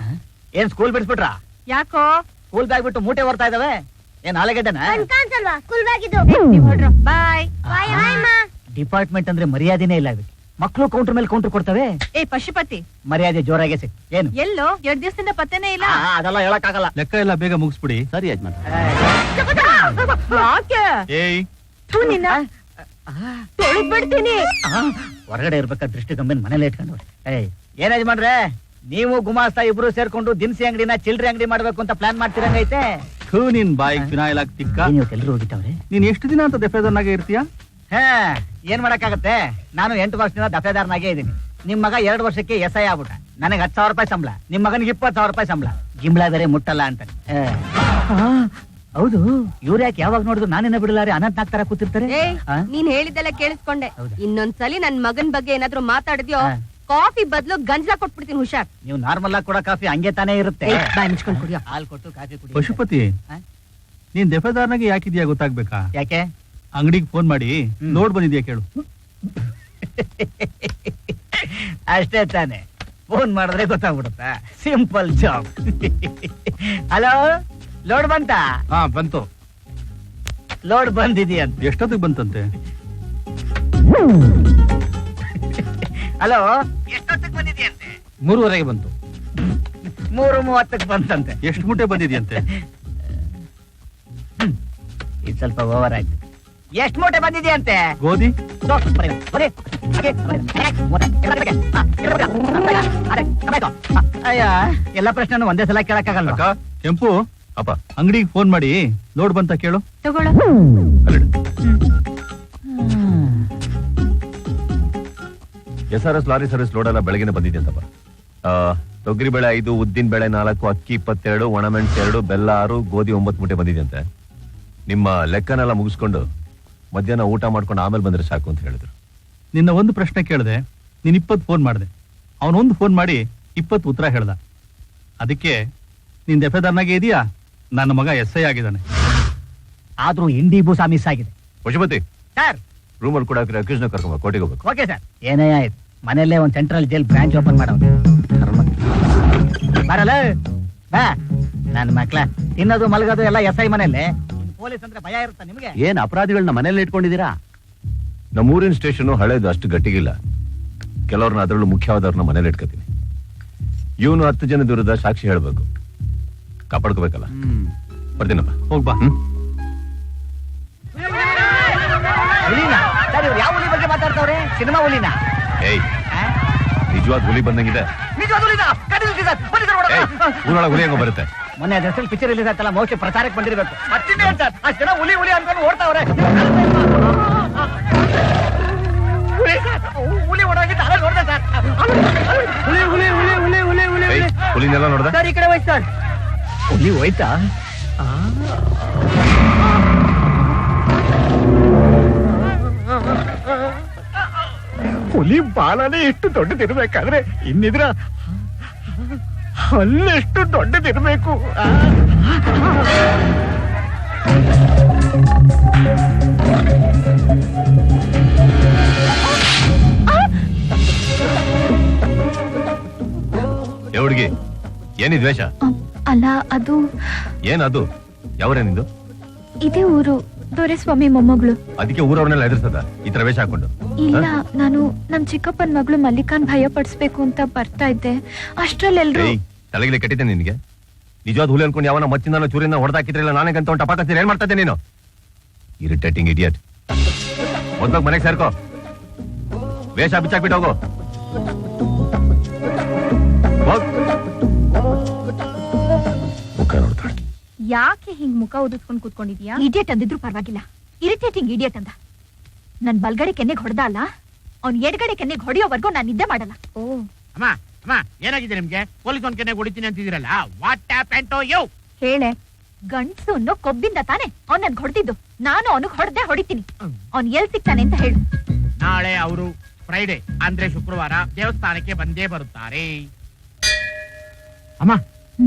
ಏನ್ ಸ್ಕೂಲ್ ಬಿಡಿಸ್ಬಿಟ್ರಾ? ಯಾಕೋ? ಸ್ಕೂಲ್ ಬ್ಯಾಗ್ ಬಿಟ್ಟು ಮೂಟೆ ಬರ್ತಾ ಇದಾವೆ. ಏನ್ ಆಲೂಗಡ್ಡೆನ? ಸ್ಕೂಲ್ ಬ್ಯಾಗ್ ಇದು. ಬಾಯ್ ಬಾಯ್. ಡಿಪಾರ್ಟ್ಮೆಂಟ್ ಅಂದ್ರೆ ಮರ್ಯಾದೆನೇ ಇಲ್ಲ ಇದಕ್ಕೆ. ಮಕ್ಕಳು ಕೌಂಟರ್ ಮೇಲೆ ಕೌಂಟರ್ ಕೊಡ್ತವೆ. ಏ ಪಶುಪತಿ, ಮರ್ಯಾದೆ ಜೋರಾಗೆ ಸಿಕ್. ಏನು? ಎಲ್ಲೋ 2 ದಿವಸದಿಂದ ಪತ್ತೆನೇ ಇಲ್ಲ. ಅದೆಲ್ಲ ಹೇಳಕ್ಕಾಗಲ್ಲ. ಲೆಕ್ಕ ಎಲ್ಲ ಬೇಗ ಮುಗಿಸ್ಬಿಡಿ. ಸರಿ ಯಜಮಾನ್. ಯಾಕೆ? ಏಯ್, ಥು, ನಿನ್ನ ತೊಳೆದ್ ಬಿಡ್ತೀನಿ. ಹೊರಗಡೆ ಇರ್ಬೇಕಾದ ದೃಷ್ಟಿ ಗಂಬಿನ ಮನೇಲಿ ಇಟ್ಕೊಂಡು. ಏನ್ ಯಜಮಾನ್ರೆ, ನೀವು ಗುಮಾಸ್ತಾ ಇಬ್ರು ಸೇರ್ಕೊಂಡು ದಿನಸಿ ಅಂಗಡಿನ ಚಿಲ್ಡ್ರಿ ಅಂಗಡಿ ಮಾಡ್ಬೇಕು ಅಂತ ಪ್ಲಾನ್ ಮಾಡ್ತಿರಂಗೈತೆ. ನಿನ್ ಬಾಯಿಗೆ ಫಿನಾಯಿಲ್ ಹಾಕ್ತಿಕ್ಕ. ಎಲ್ಲರೂ ಹೋಗಿತ್ತವ್ರೆ. ನೀನ್ ಎಷ್ಟು ದಿನ ಅಂತ ದಫೇದರ್ನಾಗೆ ಇರ್ತೀಯ? ಏನ್ ಮಾಡಕ್ಕಾಗತ್ತೆ, ನಾನು 8 ವರ್ಷದಿಂದ ದಫೇದಾರ್ನಾಗೆ ಇದೀನಿ. ನಿಮ್ ಮಗ 2 ವರ್ಷಕ್ಕೆ SI ಆಗ್ಬಿಟ್ಟ. ನನಗೆ 10,000 ರೂಪಾಯಿ ಸಂಬಳ, ನಿಮ್ ಮಗನಿಗೆ 20,000 ರೂಪಾಯಿ ಸಂಬಳ. ಗಿಂಬಳ ಬೇರೆ ಮುಟ್ಟಲ್ಲ ಅಂತ. ಹೌದು, ಇವ್ರು ಯಾಕೆ ಯಾವಾಗ ನೋಡಿದ್ರು ನಾನೇನ ಬಿಡಲಾರೆ ಅನಂತ ತರ ಕೂತಿರ್ತಾರೆ? ನೀನ್ ಹೇಳಿದ್ದೆಲ್ಲ ಕೇಳಿಸ್ಕೊಂಡೆ. ಹೌದಾ? ಇನ್ನೊಂದ್ಸಲಿ ನನ್ ಮಗನ್ ಬಗ್ಗೆ ಏನಾದ್ರೂ ಮಾತಾಡಿದ್ಯೋ, ಕಾಫಿ ಬದಲು ಗಂಜಲ ಕೊಟ್ಬಿಡ್ತೀನಿ, ಹುಷಾರ್. ನೀವು ನಾರ್ಮಲ್ ಆಗಿ ಕೂಡ ಕಾಫಿ ಹಂಗೆ ತಾನೇ ಇರುತ್ತೆ. ಬಾಯ್ ಮುಚ್ಕೊಂಡ್ ಕುಡಿಯೋ. ಹಾಲು ಕೊಟ್ಟು ಕಾಫಿ ಕುಡಿ. ಪಶುಪತಿ, ನೀನ್ ದಫೇದಾರ್ನಾಗೆ ಯಾಕಿದ್ಯಾ ಗೊತ್ತಾಗ್ಬೇಕಾ? ಯಾಕೆ? ಅಂಗಡಿಗೆ ಫೋನ್ ಮಾಡಿ ಲೋಡ್ ಬಂದಿದ್ಯಾ ಕೇಳು. ಅಷ್ಟೇ ತಾನೆ, ಫೋನ್ ಮಾಡಿದ್ರೆ ಗೊತ್ತಾಗ್ಬಿಡುತ್ತಾ? Simple job. ಹಲೋ, ಲೋಡ್ ಬಂತ? ಹಾ, ಬಂತು. ಲೋಡ್ ಬಂದಿದೆಯಂತ. ಎಷ್ಟೊತ್ತಿಗೆ ಬಂತಂತೆ? ಹಲೋ, ಎಷ್ಟೊತ್ತಿಗೆ ಬಂದಿದೆಯಂತೆ? 3:30 ಬಂತು. 3:30 ಬಂತಂತೆ. ಎಷ್ಟು ಮೂಟೆ ಬಂದಿದೆಯಂತೆ? ಇದು ಸ್ವಲ್ಪ ಓವರ್ ಆಯ್ತು. ಎಷ್ಟು ಮೂಟೆ ಬಂದಿದೆಯಂತೆ? ಗೋಧಿ ಅಯ್ಯ, ಎಲ್ಲ ಪ್ರಶ್ನೆನೂ ಒಂದೇ ಸಲ ಕೇಳಕ್ಕಾಗಲ್ಲ. ಅಕ್ಕ, ಕೆಂಪು ಅಪ್ಪ ಅಂಗಡಿಗೆ ಫೋನ್ ಮಾಡಿ ಲೋಡ್ ಬಂತ ಕೇಳು. ತಗೊಳ್ಳೋ. SRS ಲಾರಿ ಸರ್ವಿಸ್ ಲೋಡ್ ಎಲ್ಲ ಬೆಳಗ್ಗೆ ಬಂದಿದೆ ಅಂತಪ್ಪ. ತೊಗರಿ ಬೇಳೆ 5, ಉದ್ದಿನ ಬೇಳೆ 4, ಅಕ್ಕಿ 22, ಒಣಮೆಣಸು 2, ಬೆಲ್ಲ 6, ಗೋಧಿ 9 ಮೂಟೆ ಬಂದಿದೆ ಅಂತೆ. ನಿಮ್ಮ ಲೆಕ್ಕನೆಲ್ಲ ಮುಗಿಸ್ಕೊಂಡು ಮಧ್ಯಾಹ್ನ ಊಟ ಮಾಡ್ಕೊಂಡು ಆಮೇಲೆ ಬಂದ್ರೆ ಸಾಕು ಅಂತ ಹೇಳಿದ್ರು. ನಿನ್ನ ಒಂದು ಪ್ರಶ್ನೆ ಕೇಳಿದೆ, ನೀನ್ 20 ಫೋನ್ ಮಾಡಿದೆ. ಅವನೊಂದು ಫೋನ್ ಮಾಡಿ 20 ಉತ್ತರ ಹೇಳ್ದ. ಅದಕ್ಕೆ ನಿನ್ ದೆಫೆದಾರ್ನಾಗೆ ಇದೆಯಾ, ನನ್ನ ಮಗ SI ಆಗಿದ್ದಾನೆ. ಆದ್ರೂ ಇಂಡಿ ಬೂಸ ಮಿಸ್ ಆಗಿದೆ. ಪಶುಪತಿ ಸರ್, ರೂಮಲ್ಲಿ ಕೂಡ ಅಕ್ಯೂಸ್ನ ಕರ್ಕೊಂಬ, ಕೋರ್ಟಿಗೆ ಹೋಗ್ಬೇಕು. Okay sir. ಏನೇ ಆಯ್ತು, ಮನೆಯಲ್ಲೇ ಒಂದು ಸೆಂಟ್ರಲ್ ಜೈಲ್ ಬ್ರಾಂಚ್ ಓಪನ್ ಮಾಡೋದು. ಬರಲ್ಲ ಬಾ ನನ್ನ ಮಕ್ಳ. ತಿನ್ನೋದು ಮಲಗೋದು ಎಲ್ಲ SI ಮನೆಯಲ್ಲೇ. ಪೊಲೀಸ್ ಅಂದ್ರೆ ಭಯ ಇರುತ್ತಾ ನಿಮ್ಗೆ? ಏನ್ ಅಪರಾಧಿಗಳನ್ನ ಮನೇಲಿ ಇಟ್ಕೊಂಡಿದ್ದೀರಾ? ನಮ್ಮೂರಿನ ಸ್ಟೇಷನ್ ಹಳೇದು, ಅಷ್ಟು ಗಟ್ಟಿಗಿಲ್ಲ. ಕೆಲವ್ರನ್ನ ಅದರಲ್ಲೂ ಮುಖ್ಯವಾದವ್ರನ್ನ ಮನೇಲಿ ಇಟ್ಕೋತೀನಿ. ಇವನು 10 ಜನ ವಿರುದ್ಧ ಸಾಕ್ಷಿ ಹೇಳ್ಬೇಕು, ಕಾಪಾಡ್ಕೋಬೇಕಲ್ಲ. ಬರ್ತೀನಪ್ಪ. ಹೋಗ್ಬಾ. ಹುಲಿನ ಸರ್, ಇವ್ರು ಯಾವ ಹುಲಿ ಬಗ್ಗೆ ಮಾತಾಡ್ತಾವ್ರೆ? ಸಿನಿಮಾ ಹುಲಿನ? ಏಯ್, ನಿಜವಾದ ಹುಲಿ ಬಂದಂಗಿದೆ. ನಿಜವಾದ ಹುಲಿನ? ಕಡಿದ್ರಿ ಸರ್, ಬನ್ನಿ ಸರ್, ಹೊರಗೆ. ಊರೊಳಗೆ ಹುಲಿ ಹೆಂಗೋ ಬರುತ್ತೆ? ಮೊನ್ನೆ ಅದ್ರಲ್ಲಿ ಪಿಕ್ಚರ್ ರಿಲೀಸ್ ಆಯ್ತಲ್ಲ, ಮೋಸ್ಟ್ಲಿ ಪ್ರಚಾರಕ್ಕೆ ಬಂದಿರಬೇಕು. ಮತ್ತಿನ್ನೇನ್ ಸರ್, ಅಷ್ಟು ಜನ ಹುಲಿ ಹುಲಿ ಅನ್ಕೊಂಡು ಓಡ್ತಾವ್ರೆ. ಹುಲಿ ಸರ್, ಹುಲಿ ಓಡೋಗಿದ್ದು ಅಲ್ಲ ನೋಡ್ದೆ ಸರ್. ಹುಲಿ ಹುಲಿ ಹುಲಿ ಹುಲಿ ಹುಲಿ ಹುಲಿ ಏಯ್, ಹುಲಿನೆಲ್ಲ ನೋಡ್ದ? ಸರ್, ಈ ಕಡೆ ಹೋಯ್ತು ಸರ್. ಹುಲಿ ಹೋಯ್ತಾ? ಹುಲಿ ಬಾಲನೇ ಎಷ್ಟು ದೊಡ್ಡದಿರ್ಬೇಕಾದ್ರೆ ಇನ್ನಿದ್ರ ಅಲ್ಲೆಷ್ಟು ದೊಡ್ಡದಿರ್ಬೇಕು. ಹುಡುಗಿ, ಏನಿ ದ್ವೇಷ? ಅಲ್ಲ, ಅದು ಏನದು? ಯಾವ್ರೇನಿಂದು? ಇದೇ ಊರು, ದೊರೆಸ್ವಾಮಿ ಮೊಮ್ಮಗಳು. ಅದಕ್ಕೆ ಊರವ್ರನ್ನೆಲ್ಲ ಎದುರಿಸದ ಈ ತರ ವೇಷ ಹಾಕೊಂಡು? ಇಲ್ಲ, ನಾನು ನಮ್ ಚಿಕ್ಕಪ್ಪನ ಮಗಳು ಮಲ್ಲಿಕಾನ್ ಭಯ ಪಡಿಸ್ಬೇಕು ಅಂತ ಬರ್ತಾ ಇದ್ದೆ. ಅಷ್ಟ್ರಲ್ಲೆಲ್ರು ತಲೆಗಿಲೆ ಕಟ್ಟಿದ್ದೆ ನಿನ್ಗೆ. ನಿಜವಾದ ಹುಲಿ ಅನ್ಕೊಂಡು ಯಾವನ ಮಚ್ಚಿನ ಚೂರಿನ ಹೊಡೆದಾಕಿದ್ರಿಲ್ಲ, ನಾನೇ ಗಂತ ಟಪಾಕ ಏನ್ ಮಾಡ್ತಾ ಇದ್ದೆ ನೀನು? Irritating idiot. ಮೊದ್ಲಾಗ ಮನೆಗೆ ಸೇರ್ಕೋ, ವೇಷ ಬಿಚ್ಚಾಕ್ಬಿಟ್ಟು ಹೋಗು. ಮುಖ ನೋಡ್ತಾಳೆ. ಯಾಕೆ ಹಿಂಗ್ ಮುಖ ಉದಿಸ್ಕೊಂಡು ಕೂತ್ಕೊಂಡಿದ್ಯಾ? ಇಡಿಯಟ್ ಅಂದಿದ್ರು ಪರವಾಗಿಲ್ಲ, ಇರಿಟೇಟಿಂಗ್ ಇಡಿಯಟ್ ಅಂದ. ನನ್ ಬಲ್ಗಡೆ ಕೆನ್ನೆಗೆ ಹೊಡೆದ ಅಲ್ಲ, ಅವ್ನ್ ಎಡಗಡೆ ಕೆನ್ನೆಗೆ ಹೊಡೆಯೋವರೆಗೂ ನಾನು ನಿದ್ದೆ ಮಾಡಲ್ಲ. ಓ ಅಮ್ಮ ಅಮ್ಮ, ಏನಾಗಿದೆ ನಿಮ್ಗೆ? ಪೊಲೀಸ್ ಒಂದ್ ಕೆನೆ ಹೊಡಿತೀನಿ ಅಂತಿದ್ದೀರಲ್ಲ, ವಾಟ್ ಹ್ಯಾಪನ್ ಟು ಯು? ಹೇಳೆ, ಗಂಡ್ಸು ಅನ್ನೋ ಕೊಬ್ಬಿಂದ ತಾನೆ ಅವ್ನ್ ನನ್ಗೆ ಹೊಡೆದಿದ್ದು. ನಾನು ಅವನಿಗೆ ಹೊಡೆದೇ ಹೊಡಿತೀನಿ. ಅವ್ನ್ ಎಲ್ ಸಿಗ್ತಾನೆ ಅಂತ ಹೇಳು. ನಾಳೆ ಅವರು ಫ್ರೈಡೆ ಅಂದ್ರೆ ಶುಕ್ರವಾರ ದೇವಸ್ಥಾನಕ್ಕೆ ಬಂದೇ ಬರುತ್ತಾರೆ. ಅಮ್ಮ,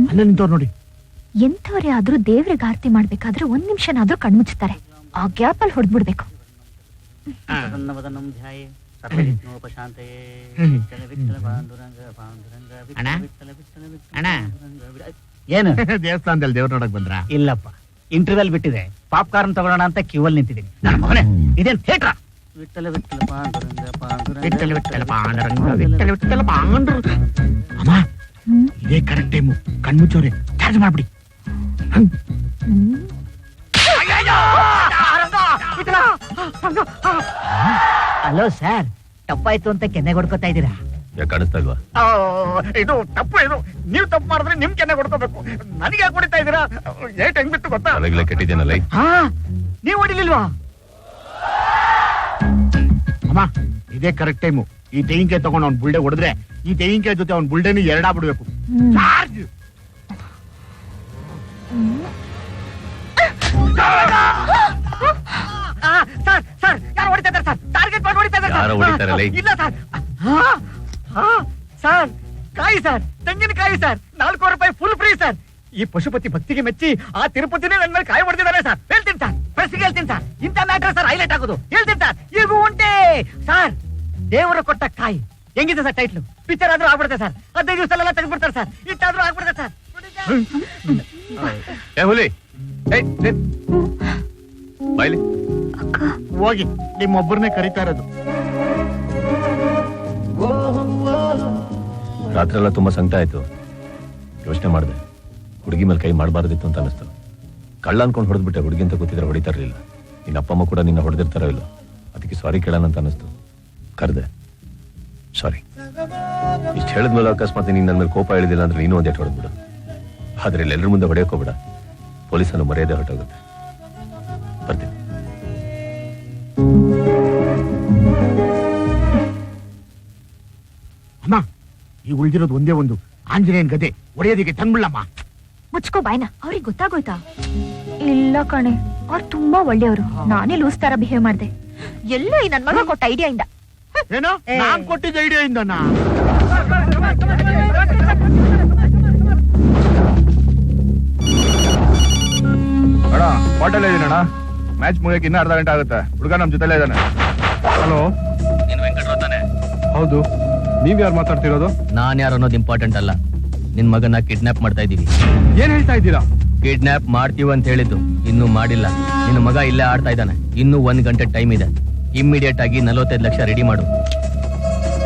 ಅಲ್ಲ ನಿಂತವ್ರು ನೋಡಿ. ಎಂಥವ್ರೇ ಆದ್ರೂ ದೇವ್ರಿಗೆ ಆರತಿ ಮಾಡ್ಬೇಕಾದ್ರೆ 1 ನಿಮಿಷನಾದ್ರೂ ಕಣ್ಮುಚ್ತಾರೆ. ಆ ಗ್ಯಾಪ್ ಅಲ್ಲಿ ಹೊಡ್ಬಿಡ್ಬೇಕು. ಏನು ದೇವಸ್ಥಾನದಲ್ಲಿ ದೇವ್ರ ನೋಡಕ್ ಬಂದ್ರ? ಇಲ್ಲಪ್ಪ, ಇಂಟರ್ವೆಲ್ ಬಿಟ್ಟಿದೆ. ಪಾಪ್ಕಾರ್ನ್ ತಗೊಳ್ಳೋಣ ಅಂತ ಕ್ಯೂವಲ್ಲಿ ನಿಂತಿದ್ದೀನಿ. ನನ್ನ ಮಗನೇ, ಇದೇನ್ ಥಿಯೇಟ್ರಾ? ವಿಠಲ ವಿಠಲ ಪಾಂಡುರಂಗ ವಿಠಲ ವಿಠಲ ಪಾಂಡುರಂಗ. ಅಮ್ಮ, ಇದೇ ಕರೆಕ್ಟ್ ಟೈಮು. ಕಣ್ಮುಚ್ಚೋರೆ, ಚಾರ್ಜ್ ಮಾಡ್ಬಿಡಿ. ಹಲೋ ಸರ್, ತಪ್ಪಾಯ್ತು ಅಂತ ಕೆನ್ನೆ ಹೊಡ್ಕೋತಾ ಇದ್ದೀರಾ? ಯಾಕೆ ಕಾಣಿಸ್ತಾ ಇಲ್ವಾ? ಇದು ತಪ್ಪು. ಇದು ನೀವು ತಪ್ಪು ಮಾಡಿದ್ರೆ ನಿಮ್ ಕೆನ್ನೆ ಹೊಡ್ಕೋಬೇಕು. ನನಗೆ ಯಾಕೆ ಹೊಡಿತಾ ಇದ್ದೀರಾ? ಏಟ್ ಹೆಂಗ್ ಬಿಟ್ಟು ಗೊತ್ತಾ? ತಲೆಗಿಲೆ ಕೆಟ್ಟಿದ್ದೇನಲ್ಲ. ನೀವು ಹೊಡಿಲಿಲ್ವಾ? ಅಮ್ಮ, ಇದೇ ಕರೆಕ್ಟ್ ಟೈಮು. ಈ ತೆಂಗಿನಕಾಯಿ ತಗೊಂಡು ಅವ್ನ್ ಬುಲ್ಡೆ ಹೊಡೆದ್ರೆ ಈ ತೆಂಗಿನಕಾಯಿ ಜೊತೆ ಅವ್ನ್ ಬುಲ್ಡೆನು ಎರಡಾಗ್ಬಿಡ್ಬೇಕು. ಚಾರ್ಜ್. ಸರ್ ಸರ್, ಯಾರು ಹೊಡಿತಾ ಇದ್ದಾರೆ ಸರ್? ಟಾರ್ಗೆಟ್ ಮಾಡಿ ಹೊಡಿತಾ ಇದ್ದಾರೆ. ಯಾರೋ ಹೊಡಿತಾರಲ್ಲ? ಇಲ್ಲ ಸರ್. ಸರ್, ಕಾಯಿ ಸರ್, ತೆಂಗಿನಕಾಯಿ ಸರ್, 4 ರೂಪಾಯಿ ಫುಲ್ ಫ್ರೀ ಸರ್. ಈ ಪಶುಪತಿ ಭಕ್ತಿಗೆ ಮೆಚ್ಚಿ ಆ ತಿರುಪತಿನೇ ನನ್ನ ಮೇಲೆ ಕಾಯಿ ಹೊಡೆದಿದ್ದಾರೆ ಸರ್. ಹೇಳ್ತೀನಿ ಸರ್, ಪ್ರೆಸ್ಗೆ ಹೇಳ್ತೀನಿ ಸರ್. ಇಂಥ ಮ್ಯಾಟರ್ ಸರ್ ಹೈಲೈಟ್ ಆಗೋದು. ಹೇಳ್ತೀನಿ ಸರ್, ಈಗ ಉಂಟೆ ಸರ್. ದೇವರು ಕೊಟ್ಟ ಕಾಯಿ ಹೆಂಗಿದೆ ಸರ್? ಟೈಟ್ಲು ಪಿಕ್ಚರ್ ಆದ್ರೂ ಆಗ್ಬಿಡುತ್ತೆ ಸರ್. 15 ದಿವಸದಲ್ಲೆಲ್ಲ ತೆಗೆದ್ಬಿಡ್ತಾರೆ ಸರ್. ಇಷ್ಟಾದ್ರೂ ಆಗ್ಬಿಡುತ್ತೆ ಸರ್. ಏ ಹುಲಿ, ಬಾಯ್ಲಿ. ಹೋಗಿ, ನಿಮ್ಮೊಬ್ಬರನ್ನೇ ಕರೀತಾ ಇರೋದು. ರಾತ್ರಿ ಎಲ್ಲ ತುಂಬಾ ಸಂಕಟ ಆಯ್ತು. ಯೋಚನೆ ಮಾಡಿದೆ, ಹುಡುಗಿ ಮೇಲೆ ಕೈ ಮಾಡಬಾರ್ದಿತ್ತು ಅಂತ ಅನಿಸ್ತು. ಕಳ್ಳ ಅನ್ಕೊಂಡು ಹೊಡೆದ್ಬಿಟ್ಟೆ. ಹುಡುಗಿ ಅಂತ ಗೊತ್ತಿದ್ರೆ ಹೊಡಿತಾ ಇರಲಿಲ್ಲ. ನಿನ್ನ ಅಪ್ಪ ಅಮ್ಮ ಕೂಡ ನಿನ್ನ ಹೊಡೆದಿರ್ತಾರೋ ಇಲ್ಲ, ಅದಕ್ಕೆ ಸಾರಿ ಕೇಳೋಣ ಅಂತ ಅನಿಸ್ತು, ಕರೆದೆ. ಸಾರಿ. ಇಷ್ಟು ಹೇಳಿದ್ಮೇಲೆ ಅಕಸ್ಮಾತ್ ನೀನು ನನ್ನ ಮೇಲೆ ಕೋಪ ಹೇಳಿದಿಲ್ಲ ಅಂದ್ರೆ ನೀನು ಒಂದೇಟು ಹೊಡೆದ್ಬಿಡು. ಆದ್ರೆ ಇಲ್ಲಿ ಎಲ್ಲರ ಮುಂದೆ ಹೊಡೆಯೋಕೋಬೇಡ, ಪೊಲೀಸನ್ನು ಮರ್ಯಾದೆ ಹೊರಟೋಗುತ್ತೆ. ಬರ್ತೀನಿ. ಅಮ್ಮ, ಈ ಉಳಿದಿರೋದು ಒಂದೇ ಒಂದು ಆಂಜನೇಯನ್ ಗದೆ ಒಡೆಯೋದಿಕ್ಕೆ ತಂದ್ಬಿಡಮ್ಮ. ಮುಚ್ಕೋ ಬಾಯ್ನ. ಅವ್ರಿಗೆ ಗೊತ್ತಾಗೋಯ್ತಾ? ಇಲ್ಲ ಕಣೆ, ಅವ್ರು ತುಂಬಾ ಒಳ್ಳೆಯವರು. ನಾನೇ ಲೂಸ್ ತರ ಬಿಹೇವ್ ಮಾಡ್ದೆ. ಎಲ್ಲೋ ಈ ನನ್ ಮಗ ಕೊಟ್ಟ ಐಡಿಯಾ ಇಂದ. ಏನೋ ನಾನ್ ಕೊಟ್ಟಿದ್ದ ಐಡಿಯಾ ಇಂದನಾ? ಅಣ್ಣ ಹೋಟೆಲ್ ಇದೀನಣ್ಣ. ಮ್ಯಾಚ್ ಮುಗಿಯಕ್ಕೆ ಇನ್ನೂ ಅರ್ಧ ಗಂಟೆ ಆಗುತ್ತೆ. ಹುಡುಗ ನಮ್ ಜೊತೆಲೇ ಇದ್ದಾನೆ. ಹಲೋ, ನೀನ್ ವೆಂಕಟರಾವ್ ತಾನೆ? ಹೌದು. ನೀವ್ ಯಾರು ಮಾತಾಡ್ತಿರೋದು? ನಾನ್ ಯಾರು ಅನ್ನೋದು ಇಂಪಾರ್ಟೆಂಟ್ ಅಲ್ಲ. ನಿನ್ ಮಗನ ಕಿಡ್ನಾಪ್ ಮಾಡ್ತಾ ಇದೀವಿ. ಏನ್ ಹೇಳ್ತಾ ಇದ್ದೀರಾ? ಕಿಡ್ನಾಪ್ ಮಾಡ್ತೀವಿ ಅಂತ ಹೇಳಿದ್ದು, ಇನ್ನೂ ಮಾಡಿಲ್ಲ. ನಿನ್ನ ಮಗ ಇಲ್ಲೇ ಆಡ್ತಾ ಇದ್ದಾನೆ. ಇನ್ನೂ 1 ಗಂಟೆ ಟೈಮ್ ಇದೆ. ಇಮ್ಮಿಡಿಯೇಟ್ ಆಗಿ 45 ಲಕ್ಷ ರೆಡಿ ಮಾಡು.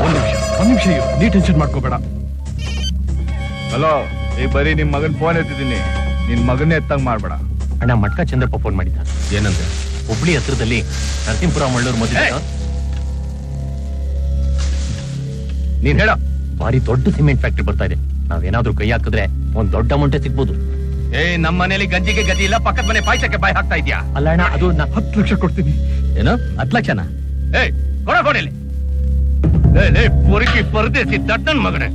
ಒಂದ್ ನಿಮಿಷ ನೀ ಟೆನ್ಷನ್ ಮಾಡ್ಕೋಬೇಡ. ಹಲೋ, ಈ ಬರೀ ನಿಮ್ ಮಗನ್ ಫೋನ್ ಎತ್ತಿದ್ದೀನಿ. ನಿನ್ ಮಗನ್ನೇ ಎತ್ತಂಗ್ ಮಾಡ್ಬೇಡ. ಅಣ್ಣ, ಮಟ್ಕ ಚಂದ್ರಪ್ಪ ಫೋನ್ ಮಾಡಿದ್ದ. ಏನಂದ್ರೆ ಹುಬ್ಳಿ ಹತ್ರದಲ್ಲಿ ನರಸಿಂಹಪುರ ಮಳ್ಳೂರ್ ಮದುವೆ. ನೀನ್ ಹೇಳ, ಭಾರಿ ದೊಡ್ಡ ಸಿಮೆಂಟ್ ಫ್ಯಾಕ್ಟ್ರಿ ಬರ್ತಾ ಇದೆ. ನಾವೇನಾದ್ರೂ ಕೈ ಹಾಕಿದ್ರೆ ಒಂದ್ ದೊಡ್ಡ ಅಮೌಂಟೇ ಸಿಗ್ಬೋದು. ನಮ್ಮ ಮನೇಲಿ ಗಂಜಿಗೆ ಗತಿ ಇಲ್ಲ, ಪಕ್ಕದ ಮನೆ ಪಾಯಸಕ್ಕೆ ಬಾಯಿ ಹಾಕ್ತಾ ಇದೀಯಾ? ಅಲ್ಲ ಅಣ್ಣ, ಅದು 10 ಲಕ್ಷ ಕೊಡ್ತೀನಿ. ಏನು 10 ಲಕ್ಷನ? ಕೊಡಲಿ. ಪೊರಿಕಿ ಪರದೇಸಿ ದಡ್ಡನ್ ಮಗನೇ,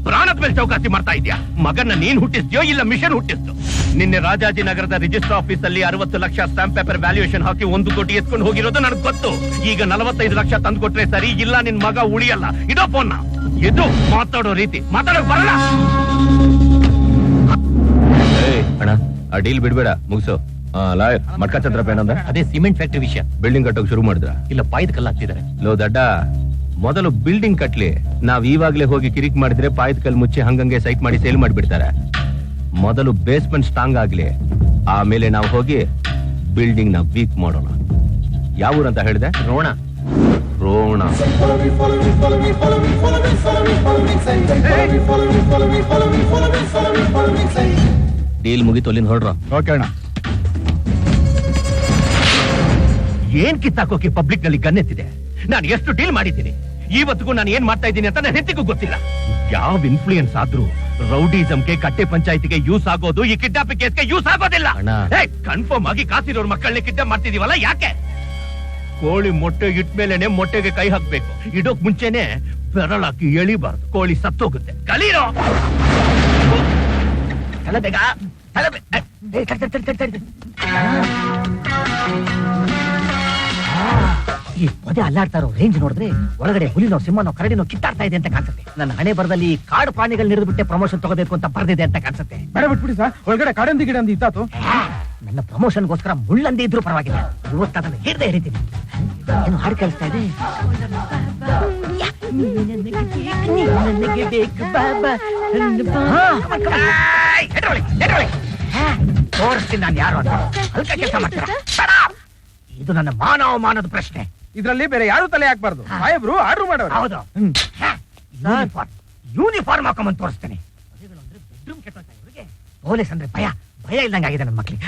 ಪ್ರಾಣದ ಮೇಲೆ ಚೌಕಾಸಿ ಮಾಡ್ತಾ ಇದೀಯಾ? ಮಗನ್ನ ನೀನ್ ಹುಟ್ಟಿಸ್ತೀಯೋ ಇಲ್ಲ ಮಿಷನ್ ಹುಟ್ಟಿಸ್ತು? ನಿನ್ನೆ ರಾಜಾಜಿನಗರದ ರಿಜಿಸ್ಟರ್ ಆಫೀಸ್ ಅಲ್ಲಿ 60 ಲಕ್ಷ ಸ್ಟಾಂಪ್ ಪೇಪರ್ ವ್ಯಾಲ್ಯೂಯೇಷನ್ ಹಾಕಿ 1 ಕೋಟಿ ಎತ್ಕೊಂಡು ಹೋಗಿರೋದು ನನಗೆ ಗೊತ್ತು. ಈಗ 45 ಲಕ್ಷ ತಂದು ಕೊಟ್ರೆ ಸರಿ, ಇಲ್ಲ ನಿನ್ ಮಗ ಉಳಿಯಲ್ಲ. ಇದೋ ಫೋನ್. ಇದು ಮಾತಾಡೋ ರೀತಿ. ಮಾತಾಡೋಕ್ ಬರಲ್ಲ. ಅಣ್ಣ, ಆ ಡೀಲ್ ಬಿಡ್ಬೇಡ, ಮುಗಿಸು. ಲಾಯರ್ ಮಟ್ಕ ಚಂದ್ರಪ್ಪ ಏನಂದ? ಅದೇ ಸಿಮೆಂಟ್ ಫ್ಯಾಕ್ಟ್ರಿ ವಿಷಯ. ಬಿಲ್ಡಿಂಗ್ ಕಟ್ಟೋಕ್ ಶುರು ಮಾಡಿದ್ರ? ಇಲ್ಲ, ಪಾಯದ ಕಲ್ಲ ಹಾಕ್ತಿದ್ದಾರೆ. ಲೋ ದಡ್ಡ, ಮೊದಲು ಬಿಲ್ಡಿಂಗ್ ಕಟ್ಲಿ. ನಾವ್ ಇವಾಗ್ಲೇ ಹೋಗಿ ಕಿರಿಕ್ ಮಾಡಿದ್ರೆ ಪಾಯದ ಕಲ್ ಮುಚ್ಚಿ ಹಂಗಂಗೆ ಸೈಟ್ ಮಾಡಿ ಸೇಲ್ ಮಾಡಿಬಿಡ್ತಾರೆ. ಮೊದಲು ಬೇಸ್ಮೆಂಟ್ ಸ್ಟ್ರಾಂಗ್ ಆಗ್ಲಿ, ಆಮೇಲೆ ನಾವು ಹೋಗಿ ಬಿಲ್ಡಿಂಗ್ ನ ವೀಕ್ ಮಾಡೋಣ. ಯಾವ ಊರಂತ ಹೇಳಿದೆ? ರೋಣ. ಡೀಲ್ ಮುಗಿತು, ಅಲ್ಲಿಂದ ಹೊರಡ್ರ. ಓಕೆ ಅಣ್ಣ. ಏನ್ ಕಿತ್ತಾಕೋಕೆ ಪಬ್ಲಿಕ್ ನಲ್ಲಿ ಗನ್ನೆತ್ತಿದೆ? ನಾನು ಎಷ್ಟು ಡೀಲ್ ಮಾಡಿದ್ದೀನಿ, ಇವತ್ತಿಗೂ ನಾನು ಏನ್ ಮಾಡ್ತಾ ಇದ್ದೀನಿ ಅಂತ ನನ್ನ ಹೆತ್ತಿಗೂ ಗೊತ್ತಿಲ್ಲ. ಯಾವ ಇನ್ಫ್ಲೂಯೆನ್ಸ್ ಆದ್ರೂ ರೌಡಿಸಂಗೆ, ಕಟ್ಟೆ ಪಂಚಾಯತಿಗೆ ಯೂಸ್ ಆಗೋದು, ಈ ಕಿಡ್ನಾಪಿಂಗ್ ಕೇಸ್ಗೆ ಯೂಸ್ ಆಗೋದಿಲ್ಲ. ಕನ್ಫರ್ಮ್ ಆಗಿ ಕಾಸಿರೋರ್ ಮಕ್ಕಳನ್ನ ಕಿಡ್ನಾಪ್ ಮಾಡ್ತಿದೀವಲ್ಲ, ಯಾಕೆ? ಕೋಳಿ ಮೊಟ್ಟೆ ಇಟ್ಮೇಲೆನೆ ಮೊಟ್ಟೆಗೆ ಕೈ ಹಾಕ್ಬೇಕು. ಇಡೋಕ್ ಮುಂಚೆನೆ ಬೆರಳಾಕಿ ಎಳಿಬಾರ್ದು, ಕೋಳಿ ಸತ್ತೋಗುತ್ತೆ. ಕಲೀರೋ. ಈ ಪೊದೆ ಅಲ್ಲಾಡ್ತಾ ಇರೋ ರೇಂಜ್ ನೋಡಿದ್ರೆ ಒಳಗಡೆ ಹುಲಿನೋ ಸಿಂಹನೋ ಕರಡಿನೋ ಕಿತ್ತಾಡ್ತಾ ಇದೆ ಅಂತ ಕಾಣಿಸುತ್ತೆ. ನನ್ನ ಹಣೆ ಬರದಲ್ಲಿ ಕಾಡು ಪ್ರಾಣಿಗಳು ನಿರ್ಬಿಟ್ಟೆ ಪ್ರಮೋಷನ್ ತಗೋಬೇಕು ಅಂತ ಬರ್ದಿದೆ ಅಂತ ಕಾಣಿಸುತ್ತೆ. ಬೇಡ ಬಿಟ್ಬಿಡಿ ಸರ್, ಒಳಗಡೆ ಕಾಡಂದಿ ಗಿಡಂದಿ ಇತ್ತಾತು. ನನ್ನ ಪ್ರಮೋಷನ್ಗೋಸ್ಕರ ಮುಳ್ಳಂದಿ ಇದ್ರೂ ಪರವಾಗಿಲ್ಲ, ಇವತ್ತು ಅದನ್ನ ಹಿಡ್ದೆ ಹಿಡಿತೀನಿ. ಏನು ಹಾಡು ಕೇಳಿಸ್ತಾ ಇದೆ? ತೋರಿಸ್ತೀನಿ ನಾನು ಯಾರು ಅಂತ. ಅಲ್ಕ ಕೆಲಸ ಮಾಡ್ತೀರಾ? ಇದು ನನ್ನ ಮಾನವಮಾನದ ಪ್ರಶ್ನೆ. ಇದ್ರಲ್ಲಿ ಬೇರೆ ಯಾರು ತಲೆ ಹಾಕ್ಬಾರ್ದು. ಸಾಹೇಬ್ರು ಆರ್ಡರ್ ಮಾಡೋರು. ಹೌದು. ಯೂನಿಫಾರ್ಮ್ ಹಾಕೊಂಬಂದು ತೋರಿಸ್ತೇನೆ. ಬೆಡ್ರೂಮ್ ಕೆಟ್ಟೋಯ್ತಾ ಇವ್ರಿಗೆ? ಪೊಲೀಸ್ ಅಂದ್ರೆ ಭಯ ಇಲ್ದಂಗಾಗಿದೆ ನನ್ನ ಮಕ್ಳಿಗೆ.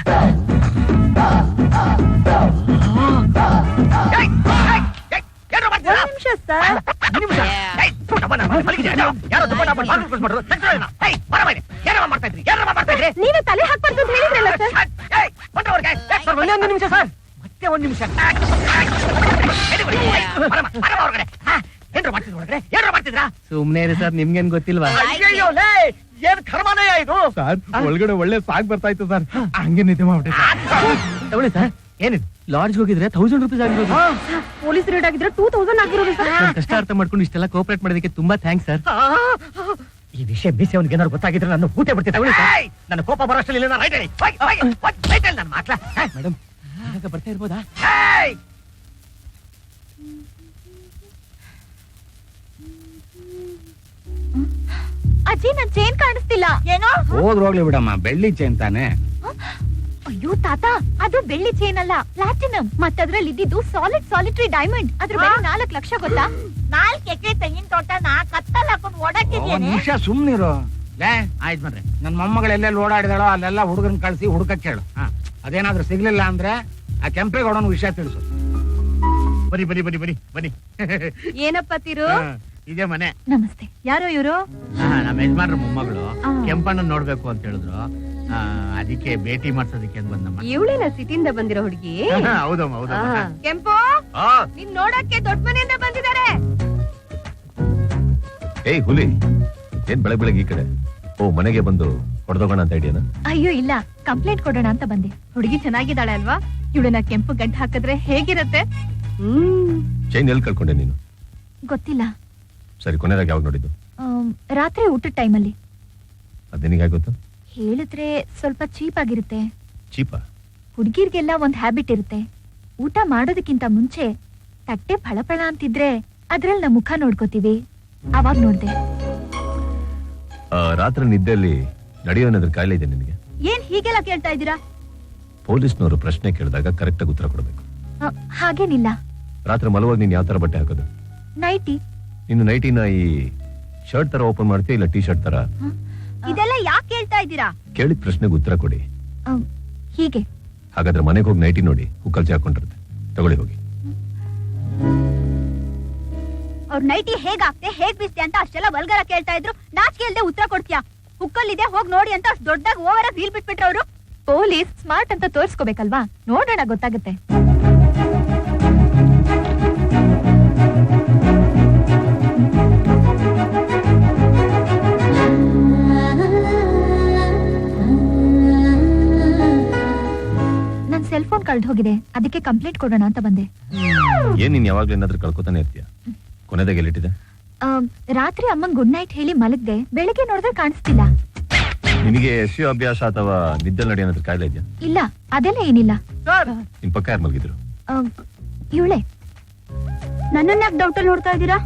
ನೀವೇ ತಲೆ ಹಾಕ್ಬಾರ್ದು ಅಂತ ಹೇಳಿದ್ರಲ್ಲ ಸರ್. ಒಂದೇ ನಿಮಿಷ ಸರ್, ಮತ್ತೆ 1 ನಿಮಿಷ. ಏನ್ರ ಮಾಡ್ತಿದ್ರಾ? ಸುಮ್ನೆ ಇರಿ ಸರ್, ನಿಮ್ಗೇನ್ ಗೊತ್ತಿಲ್ವಾ? ಅಯ್ಯಯ್ಯೋ, ಲೇ, ಏನ್ ಕರ್ಮನಯ್ಯ ಇದು? ಸರ್, ಒಳಗಡೆ ಒಳ್ಳೆ ಸಾಗ್ ಬರ್ತಾ ಇತ್ತು ಸರ್, ಹಂಗೆ ನಿದ್ದೆ ಮಾಡ್ಬಿಟ್ಟೆ. ತಗೊಳ್ಳಿ ಸರ್. ಏನಿದು ಲಾಡ್ಜ್ ಹೋಗಿದ್ರೆ 1000 ರೂಪೀಸ್ ಆಗಿರೋದು. ಪೊಲೀಸ್ ರೇಟ್ ಆಗಿದ್ರೆ 2000 ಆಗಿರೋದು ಸರ್. ನನ್ ಕಷ್ಟ ಅರ್ಥ ಮಾಡ್ಕೊಂಡು ಇಷ್ಟೆಲ್ಲ ಕೋಆಪರೇಟ್ ಮಾಡೋದಕ್ಕೆ ತುಂಬಾ ಥ್ಯಾಂಕ್ಸ್ ಸರ್. ಈ ವಿಷಯ ಬಿಸಿ ಅವ್ನಿಗೆ ಏನಾದ್ರು ಗೊತ್ತಾಗಿದ್ರೆ ನಾನು ಊಟ ಬಿಡ್ತೀನಿ. ತಗೊಳ್ಳಿ ಸರ್. ನನ್ನ ಕೋಪ ಬರೋಷ್ಟಲ್ಲಿ ನಾನು ರೈಟ್ ಹೇಳಿ ನನ್ನ ಮಾತ್ರ. ಮೇಡಮ್ ಬರ್ತಾ ಇರ್ಬೋದಾ? ಅಜ್ಜಿ, ನನ್ ಚೇನ್ ಕಾಣಿಸ್ತಿಲ್ಲ. ಏನೋ ಹೋಗ್ಲಿ ಬಿಡಮ್ಮ, ಬೆಳ್ಳಿ ಚೇನ್ ತಾನೆ. ಅಯ್ಯೋ ತಾತ, ಅದು ಬೆಳ್ಳಿ ಚೇನ್ ಅಲ್ಲ, ಪ್ಲಾಟಿನಂ. ಮತ್ತದ್ರಲ್ಲಿ ಇದ್ದಿದ್ದು ಸಾಲಿಟರಿ ಡೈಮಂಡ್. ಅದ್ರ ಬೆಲೆ 4 ಲಕ್ಷ ಗೊತ್ತಾ? 4 ಎಕರೆ ತೆಂಗಿನ ತೋಟನ ಕತ್ತಲ್ ಹಾಕೊಂಡು ಓಡಾಕಿದ್ಯಾ? ಒಂದ್ ನಿಮಿಷ ಸುಮ್ನಿರು. ಲೇ ಆಯ್ತು ಬನ್ರಿ, ನನ್ ಮೊಮ್ಮಗಳು ಎಲ್ಲೆಲ್ಲಿ ಓಡಾಡಿದಾಳೋ ಅಲ್ಲೆಲ್ಲ ಹುಡುಗನ್ ಕಳ್ಸಿ ಹುಡುಕಕ್ ಹೇಳು. ಅದೇನಾದ್ರೂ ಸಿಗ್ಲಿಲ್ಲ ಅಂದ್ರೆ ಆ ಕೆಂಪೇಗೌಡನ ವಿಷಯ ತಿಳಿಸು. ಬನ್ನಿ ಬನ್ನಿ ಬನ್ನಿ ಬನ್ನಿ ಬನ್ನಿ. ಏನಪ್ಪ ತಿರು? ಇದೇ ಮನೆ. ನಮಸ್ತೆ. ಯಾರೋ ಇವರು? ನಮ್ಮ ಯಜಮಾನ್ರ ಮೊಮ್ಮಗಳು ಆ. ಕೆಂಪಣ್ಣ ನೋಡ್ಬೇಕು ಅಂತ ಹೇಳಿದ್ರು. ಅದಕ್ಕೆ ಭೇಟಿ ಮಾಡ್ಸೋದಕ್ಕೆ ಅಂತ ಬಂದಮ್ಮ. ಇವಳೇನ ಸಿಟಿಯಿಂದ ಬಂದಿರೋ ಹುಡುಗಿ? ಹೌದಮ್ಮ ಹೌದಮ್ಮ. ಕೆಂಪು, ನಿನ್ ನೋಡಕ್ಕೆ ದೊಡ್ಡ ಮನೆಯಿಂದ ಬಂದಿದ್ದಾರೆ. ಏಯ್ ಹುಲಿ, ಏನ್ ಬೆಳಗ್ಗೆ ಈ ಕಡೆ? ಓ, ಮನೆಗೆ ಬಂದು ಹೊಡೆದೋಗೋಣ ಅಂತ ಐಡಿಯಾನ? ಅಯ್ಯೋ ಇಲ್ಲ, ಕಂಪ್ಲೇಂಟ್ ಕೊಡೋಣ ಅಂತ ಬಂದೆ. ಹುಡುಗಿ ಚೆನ್ನಾಗಿದ್ದಾಳೆ ಅಲ್ವಾ? ಇವಳನ್ನ ಕೆಂಪು ಗಂಟು ಹಾಕಿದ್ರೆ ಹೇಗಿರತ್ತೆ? ಚೈನ್ ಎಲ್ಲಿ ಕಳ್ಕೊಂಡೆ ನೀನು? ಗೊತ್ತಿಲ್ಲ. ಸರಿ, ಕೊನೆದಾಗ ಯಾವಾಗ ನೋಡಿದ್ದು? ರಾತ್ರಿ ಊಟದ ಟೈಮಲ್ಲಿ. ಅದ್ ನಿನಗೆ ಗೊತ್ತು? ಹೇಳಿದ್ರೆ ಸ್ವಲ್ಪ ಚೀಪ್ ಆಗಿರುತ್ತೆ. ಚೀಪಾ? ಹುಡುಗಿರ್ಗೆಲ್ಲ ಒಂದ್ ಹ್ಯಾಬಿಟ್ ಇರುತ್ತೆ. ಊಟ ಮಾಡೋದಕ್ಕಿಂತ ಮುಂಚೆ ತಟ್ಟೆ ಫಳಫಳ ಅಂತಿದ್ರೆ ಅದ್ರಲ್ಲಿ ನಮ್ಮ ಮುಖ ನೋಡ್ಕೋತೀವಿ. ಅವಾಗ ನೋಡ್ದೆ. ರಾತ್ರಿ ನಿದ್ದೆಯಲ್ಲಿ ನಡೆಯೋನಾದ್ರೂ ಕಾಯಿಲೆ ಇದೆ ನಿನಗೆ? ಏನ್ ಹೀಗೆಲ್ಲ ಕೇಳ್ತಾ ಇದ್ದೀರಾ? ಪೊಲೀಸ್ನವರು ಪ್ರಶ್ನೆ ಕೇಳಿದಾಗ ಕರೆಕ್ಟ್ ಆಗಿ ಉತ್ತರ ಕೊಡಬೇಕು. ಹಾಗೇನಿಲ್ಲ. ರಾತ್ರಿ ಮಲಗುವಾಗ ನೀನ್ ಯಾವ ತರ ಬಟ್ಟೆ ಹಾಕೋದು? ನೈಟಿ. ಇನ್ನು ನೈಟಿನ ಈ ಶರ್ಟ್ ತರ ಓಪನ್ ಮಾಡ್ತೀಯ ಇಲ್ಲ ಟೀ ಶರ್ಟ್ ತರ? ಇದೆಲ್ಲ ಯಾಕೆ ಕೇಳ್ತಾ ಇದ್ದೀರಾ? ಕೇಳಿದ ಪ್ರಶ್ನೆಗೆ ಉತ್ತರ ಕೊಡಿ. ಹೀಗೆ. ಹಾಗಾದ್ರೆ ಮನೆಗೆ ಹೋಗಿ ನೈಟಿ ನೋಡಿ, ಹುಕ್ಕಲ್ಚಿ ಹಾಕೊಂಡಿರುತ್ತೆ. ತಗೊಳ್ಳಿ ಹೋಗಿ. ಅವ್ರ ನೈಟಿ ಹೇಗಾಗ್ತೆ ಹೇಗ್ ಬಿಸ್ತೆ ಅಂತ ಅಷ್ಟೆಲ್ಲ ವಲ್ಗರ ಕೇಳ್ತಾ ಇದ್ರು. ನಾಚಿಕೆ ಇಲ್ದೆ ಉತ್ತರ ಕೊಡ್ತೀಯಾ? ಹುಕ್ಕಲ್ಲಿದೆ ಹೋಗಿ ನೋಡಿ ಅಂತ ಅಷ್ಟು ದೊಡ್ಡದಾಗಿ ಓವರ್ ಆಗಿ ರೀಲ್ ಬಿಟ್ಬಿಟ್ರು ಅವರು. ಪೊಲೀಸ್ ಸ್ಮಾರ್ಟ್ ಅಂತ ತೋರಿಸ್ಕೋಬೇಕಲ್ವಾ? ನೋಡೋಣ, ಗೊತ್ತಾಗುತ್ತೆ. ನನ್ ಸೆಲ್ ಫೋನ್ ಕಳ್ದು ಹೋಗಿದೆ, ಅದಕ್ಕೆ ಕಂಪ್ಲೇಂಟ್ ಕೊಡೋಣ ಅಂತ ಬಂದೆ. ಏನ್ ನೀನ್ ಯಾವಾಗ್ಲೂ ಏನಾದ್ರೂ ಕಳ್ಕೊತಾನೆ ಇರ್ತೀಯ? ಕೊನೆದಾಗ ಎಲ್ಲಿಟ್ಟಿದೆ? ರಾತ್ರಿ ಅಮ್ಮಂಗ್ ಗುಡ್ ನೈಟ್ ಹೇಳಿ ಮಲಗ್ದೆ. ಬೆಳಿಗ್ಗೆ ನೋಡಿದ್ರೆ ಕಾಣಿಸ್ತಿಲ್ಲ. ನಿನಗೆ ಎಸ್ಯೋ ಅಭ್ಯಾಸ ಅಥವಾ ನಿದ್ದೆ ನಡೆಯೋನಾದ್ರೂ ಕಾಯಿಲೆ ಇದೆಯಾ? ಇಲ್ಲ, ಅದೆಲ್ಲ ಏನಿಲ್ಲ. ನಿನ್ ಪಕ್ಕ ಯಾರು ಮಲಗಿದ್ರು? ಇವಳೆ. ನನ್ನನ್ನ ಡೌಟ್ ಅಲ್ಲಿ ನೋಡ್ತಾ ಇದ್ದೀರಾ?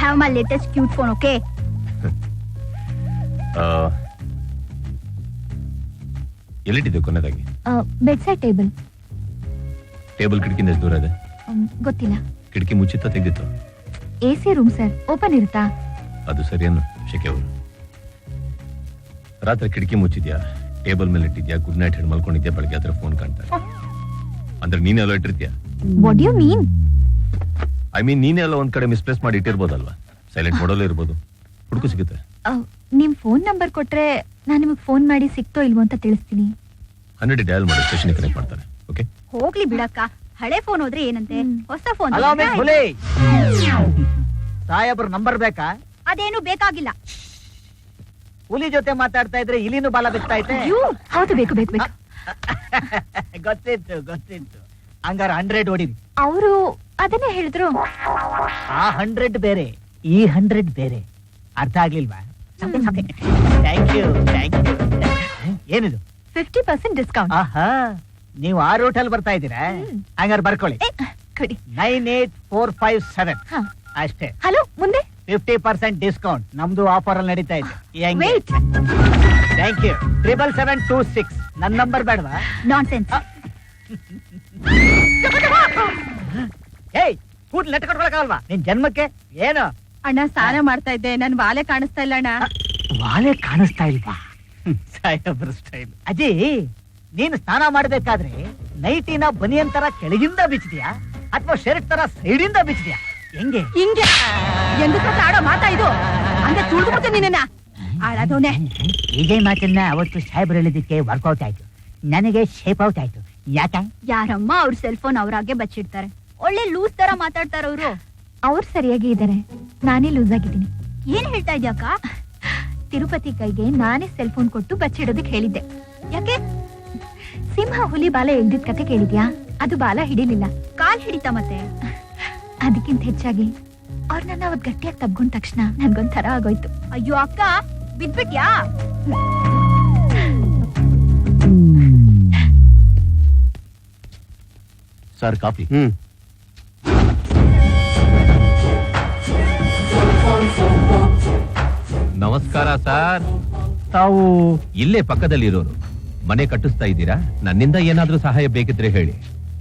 Have my latest cute phone, okay? ಎಲ್ಲಿಟ್ಟಿದೆ ಕೊನೆದಾಗಿ? Bed side table. ಟೇಬಲ್ ಕಿಟಕಿಯಿಂದ ಎಷ್ಟು ದೂರ ಇದೆ? ಗೊತ್ತಿಲ್ಲ. ಕಿಟಕಿ ಮುಚ್ಚಿತ್ತ ತೆಗೆದಿತ್ತು? AC ರೂಮ್ ಸರ್, ಓಪನ್ ಇರುತ್ತಾ? ಅದು ಸರಿಯನ್ನು ಶೆಕೆ ಅವರು. ರಾತ್ರಿ ಕಿಟಕಿ ಮುಚ್ಚಿದ್ಯಾ, ಟೇಬಲ್ ಮೇಲೆ ಇಟ್ಟಿದ್ಯಾ, ಗುಡ್ ನೈಟ್ ಹೇಳಿ ಮಲ್ಕೊಂಡಿದ್ಯಾ, ಬೆಳಗ್ಗೆ ಹತ್ರ ಫೋನ್ ಕಾಣ್ತಾ ಅಂದ್ರೆ ನೀನೇ ಎಲ್ಲ ಇಟ್ಟಿರ್ತೀಯಾ? What you mean? I mean ನೀನೇ ಎಲ್ಲ ಒಂದ್ ಕಡೆ ಮಿಸ್ಪ್ಲೇಸ್ ಮಾಡಿ ಇಟ್ಟಿರ್ಬೋದಲ್ವಾ? ಸೈಲೆಂಟ್ ಮಾಡಲು ಇರ್ಬೋದು, ಹುಡುಕು ಸಿಗುತ್ತೆ. ನಿಮ್ ಫೋನ್ ನಂಬರ್ ಕೊಟ್ರೆ ನಾನು ನಿಮಗೆ ಫೋನ್ ಮಾಡಿ ಸಿಕ್ತೋ ಇಲ್ವೋ ಅಂತ ತಿಳಿಸ್ತೀನಿ. 100 ಡಯಲ್ ಮಾಡಿ ಸ್ಟೇಷನ್ ಕನೆಕ್ಟ್ ಮಾಡ್ತಾರೆ. ಓಕೆ, ಹೋಗ್ಲಿ ಬಿಡಕ್ಕ. ಹಳೆ ಫೋನ್ ಹೋದ್ರೆ ಏನಂತೆ, ಹೊಸ ಫೋನ್ ಹಲೋ ಮಿಸ್ ಹುಲಿ, ಸಾಹೇಬ್ರ ನಂಬರ್ ಬೇಕಾ? ಅದೇನು ಬೇಕಾಗಿಲ್ಲ. ಹುಲಿ ಜೊತೆ ಮಾತಾಡ್ತಾ ಇದ್ರೆ ಇಲಿನೂ ಬಾಲ ಬಿಡ್ತಾ ಐತೆ. ಹೌದು, ಬೇಕು ಬೇಕು ಬೇಕು. ಗೊತ್ತಿತ್ತು ಗೊತ್ತಿತ್ತು. ಹಂಗಾರ 100 ಹೊಡಿರಿ. ಅವರು ಅದನ್ನೇ ಹೇಳಿದ್ರು. ಆ 100 ಬೇರೆ, ಈ 100 ಬೇರೆ. ಅರ್ಥ ಆಗ್ಲಿಲ್ವಾ? Thank you thank you. ಏನಿದು? 50% ಡಿಸ್ಕೌಂಟ್. ಆಹಾ, ನೀವು ಆ ರೂಟಲ್ಲಿ ಬರ್ತಾ ಇದ್ದೀರಾ? ಹಂಗಾರ ಬರ್ಕೊಳ್ಳಿ. ಕೊಡಿ. 98457 ಹಾ. ಅಷ್ಟೇ. ಹಲೋ, ಮುಂದೆ 50% ಡಿಸ್ಕೌಂಟ್. ನಮ್ದು ಆಫರ್ ಅಲ್ಲಿ ನಡೀತಾ ಇದೆ. ವೇಟ್. Thank you. 77726 ನನ್ನ ನಂಬರ್ ಬೇಡವಾ? ನಾನ್ಸೆನ್ಸ್. ಏಯ್, ಕೂಡ್ ನೆಟ್ ಕಟ್ಕೊಳಕಾಗಲ್ವಾ ನಿನ್ ಜನ್ಮಕ್ಕೆ? ಏನು ಅಣ್ಣ, ಸ್ನಾನ ಮಾಡ್ತಾ ಇದ್ದೆ, ನನ್ ವಾಲೆ ಕಾಣಿಸ್ತಾ ಇಲ್ಲ ಅಣ್ಣ. ವಾಲೆ ಕಾಣಿಸ್ತಾ ಇಲ್ವಾ? ಸಾಹೇಬ್ರ ಸ್ಟೈಲ್. ಅಜ್ಜಿ, ನೀನು ಸ್ನಾನ ಮಾಡ್ಬೇಕಾದ್ರೆ ನೈಟಿನ ಬನಿಯನ್ ತರ ಕೆಳಗಿಂದ ಬಿಚ್ಚಿದ್ಯಾ ಅಥವಾ ಶರ್ಟ್ ತರ ಸೈಡಿಂದ ಬಿಚ್ಚಿದ್ಯಾ? ಹೆಂಗೆ ಹಿಂಗೆ ಎಂದು ಆಡೋ ಮಾತಾ ಇದು? ಹಂಗೆ ತುಳಿದ್ಬಿಡ್ತೀನಿ ನಿನ್ನ. ಆಳದೋನೆ ಇದೇ ಮಾತನ್ನ ಅವತ್ತು ಸಾಹೇಬ್ರು ಹೇಳಿದ್ದಕ್ಕೆ ವರ್ಕೌಟ್ ಆಯ್ತು, ನನಗೆ ಶೇಪ್ ಔಟ್ ಆಯ್ತು. ಯಾಕೆ? ಯಾರಮ್ಮ ಅವ್ರ ಸೆಲ್ ಫೋನ್ ಅವ್ರಾಗೆ ಬಚ್ಚಿಡ್ತಾರೆ. ಒಳ್ಳೆ ಲೂಸ್ ತರ ಮಾತಾಡ್ತಾರ ಅವರು. ಅವ್ರು ಸರಿಯಾಗಿ ಇದಾರೆ, ನಾನೇ ಲೂಸ್ ಆಗಿದ್ದೀನಿ. ಏನ್ ಹೇಳ್ತಾ ಇದ್ಯಾಕ? ತಿರುಪತಿ ಕೈಗೆ ನಾನೇ ಸೆಲ್ ಫೋನ್ ಕೊಟ್ಟು ಬಚ್ಚಿಡೋದಕ್ಕೆ ಹೇಳಿದ್ದೆ. ಯಾಕೆ? ಸಿಂಹ ಹುಲಿ ಬಾಲ ಎಳ್ದಿದ್ ಕತೆ ಕೇಳಿದ್ಯಾ? ಅದು ಬಾಲ ಹಿಡಿಲಿಲ್ಲ, ಕಾಲ್ ಹಿಡಿತಾ. ಮತ್ತೆ ಅದಕ್ಕಿಂತ ಹೆಚ್ಚಾಗಿ ಅವ್ರು ನನ್ನ ಅವತ್ ಗಟ್ಟಿಯಾಗಿ ತಬ್ಕೊಂಡ ತಕ್ಷಣ ನನ್ಗೊಂಥರ ಆಗೋಯ್ತು. ಅಯ್ಯೋ ಅಕ್ಕ, ಬಿದ್ಬಿಟ್ಯಾ? Sir, coffee. ನಮಸ್ಕಾರ ಸರ್. ತಾವು ಇಲ್ಲೇ ಪಕ್ಕದಲ್ಲಿರೋರು. ಮನೆ ಕಟ್ಟಿಸ್ತಾ ಇದ್ದೀರಾ? ನನ್ನಿಂದ ಏನಾದ್ರೂ ಸಹಾಯ ಬೇಕಿದ್ರೆ ಹೇಳಿ.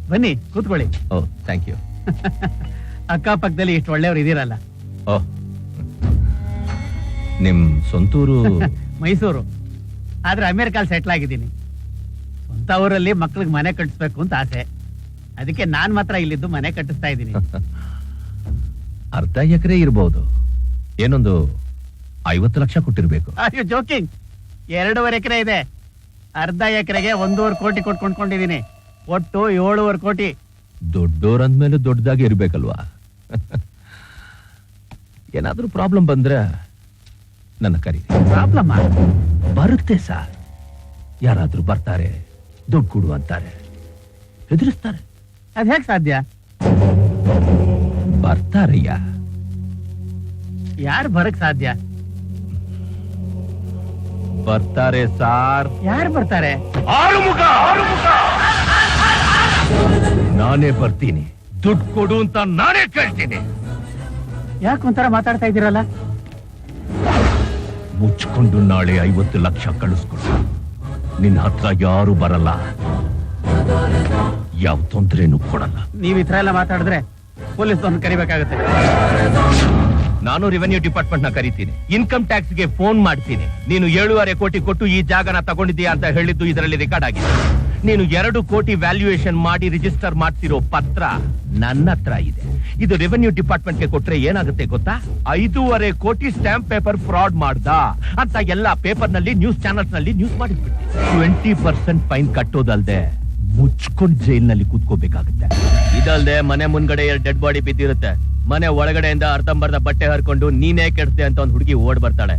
ಬನ್ನಿ ಕೂತ್ಕೊಳ್ಳಿ. ಓ, ಥ್ಯಾಂಕ್ ಯು. ಅಕ್ಕಪಕ್ಕದಲ್ಲಿ ಇಷ್ಟು ಒಳ್ಳೆಯವರು ಇದೀರಲ್ಲ. ಓಹ್, ನಿಮ್ ಸ್ವಂತೂರು ಮೈಸೂರು, ಆದ್ರೆ ಅಮೆರಿಕಲ್ಲಿ ಸೆಟ್ಲ್ ಆಗಿದ್ದೀನಿ. ಸ್ವಂತ ಊರಲ್ಲಿ ಮಕ್ಳಿಗೆ ಮನೆ ಕಟ್ಟಿಸ್ಬೇಕು ಅಂತ ಆಸೆ. ಅದಕ್ಕೆ ನಾನ್ ಮಾತ್ರ ಇಲ್ಲಿದ್ದು ಮನೆ ಕಟ್ಟಿಸ್ತಾ ಇದ್ದೀನಿ. ಅರ್ಧ ಎಕರೆ ಇರ್ಬೋದು, ಏನೊಂದು 50 ಲಕ್ಷ ಕೊಟ್ಟಿರ್ಬೇಕು. ಅಯ್ಯೋ ಜೋಕಿಂಗ್, 2.5 ಎಕರೆ ಇದೆ. ಅರ್ಧ ಎಕರೆಗೆ 1.5 ಕೋಟಿ ಕೊಟ್ಟು ಕೊಂಡ್ಕೊಂಡಿದ್ದೀನಿ. ಒಟ್ಟು 7.5 ಕೋಟಿ. ದೊಡ್ಡೋರಂದ್ಮೇಲೆ ದೊಡ್ಡದಾಗಿ ಇರ್ಬೇಕಲ್ವಾ? ಏನಾದ್ರೂ ಪ್ರಾಬ್ಲಮ್ ಬಂದ್ರೆ ನನ್ನ ಕರೀರಿ. ಪ್ರಾಬ್ಲಮ್ ಬರುತ್ತೆ ಸರ್. ಯಾರಾದ್ರೂ ಬರ್ತಾರೆ, ದುಡ್ಡು ಕೊಡು ಅಂತಾರೆ, ಹೆದರಿಸ್ತಾರೆ. ಅದ್ ಹೇಗ್ ಸಾಧ್ಯ? ಬರ್ತಾರಯ್ಯ. ಯಾರು ಬರಕ್ ಸಾಧ್ಯ? ಬರ್ತಾರೆ ಸಾರ್. ಯಾರು ಬರ್ತಾರೆ? ನಾನೇ ಬರ್ತೀನಿ. ದುಡ್ಡು ಕೊಡು ಅಂತ ನಾನೇ ಕೇಳ್ತೀನಿ. ಯಾಕೆ ಒಂಥರ ಮಾತಾಡ್ತಾ ಇದ್ದೀರಲ್ಲ? ಮುಚ್ಕೊಂಡು ನಾಳೆ 50 ಲಕ್ಷ ಕಳಿಸ್ಕೊಡು. ನಿನ್ನ ಹತ್ರ ಯಾರು ಬರಲ್ಲ, ಯಾವ ತೊಂದ್ರೆನೂ ಕೊಡಲ್ಲ. ನೀವ್ ಈ ತರ ಎಲ್ಲ ಮಾತಾಡಿದ್ರೆ ಪೊಲೀಸ್ ಒಂದು ಕರಿಬೇಕಾಗುತ್ತೆ. ನಾನು ರೆವೆನ್ಯೂ ಡಿಪಾರ್ಟ್ಮೆಂಟ್ ನ ಕರಿತೀನಿ. ಇನ್ಕಮ್ ಟ್ಯಾಕ್ಸ್ ಗೆ ಫೋನ್ ಮಾಡ್ತೀನಿ. ನೀನು 7.5 ಕೋಟಿ ಕೊಟ್ಟು ಈ ಜಾಗನ ತಗೊಂಡಿದ್ದೀಯಾ ಅಂತ ಹೇಳಿದ್ದು ಇದರಲ್ಲಿ ರೆಕಾರ್ಡ್ ಆಗಿದೆ. ನೀನು 2 ಕೋಟಿ ವ್ಯಾಲ್ಯೂಯೇಷನ್ ಮಾಡಿ ರಿಜಿಸ್ಟರ್ ಮಾಡ್ತಿರೋ ಪತ್ರ ನನ್ನ ಹತ್ರ ಇದೆ. ಇದು ರೆವೆನ್ಯೂ ಡಿಪಾರ್ಟ್ಮೆಂಟ್ ಗೆ ಕೊಟ್ರೆ ಏನಾಗುತ್ತೆ ಗೊತ್ತಾ? 5.5 ಕೋಟಿ ಸ್ಟಾಂಪ್ ಪೇಪರ್ ಫ್ರಾಡ್ ಮಾಡ್ದ ಅಂತ ಎಲ್ಲಾ ಪೇಪರ್ ನಲ್ಲಿ, ನ್ಯೂಸ್ ಚಾನಲ್ಸ್ ನಲ್ಲಿ ನ್ಯೂಸ್ ಮಾಡಿಬಿಟ್ಟು 20% ಫೈನ್ ಕಟ್ಟೋದಲ್ದೆ ಮುಚ್ಕೊಂಡ್ ಜೈಲ್ನಲ್ಲಿ ಕೂತ್ಕೋಬೇಕಾಗುತ್ತೆ. ಇದಲ್ದೆ ಮನೆ ಮುಂದ್ಗಡೆ 2 ಡೆಡ್ ಬಾಡಿ ಬಿದ್ದಿರುತ್ತೆ. ಮನೆ ಒಳಗಡೆಯಿಂದ ಅರ್ಧಂಬರ್ಧ ಬಟ್ಟೆ ಹರ್ಕೊಂಡು ನೀನೇ ಕೆಡ್ದೆ ಅಂತ ಒಂದು ಹುಡುಗಿ ಓಡ್ ಬರ್ತಾಳೆ.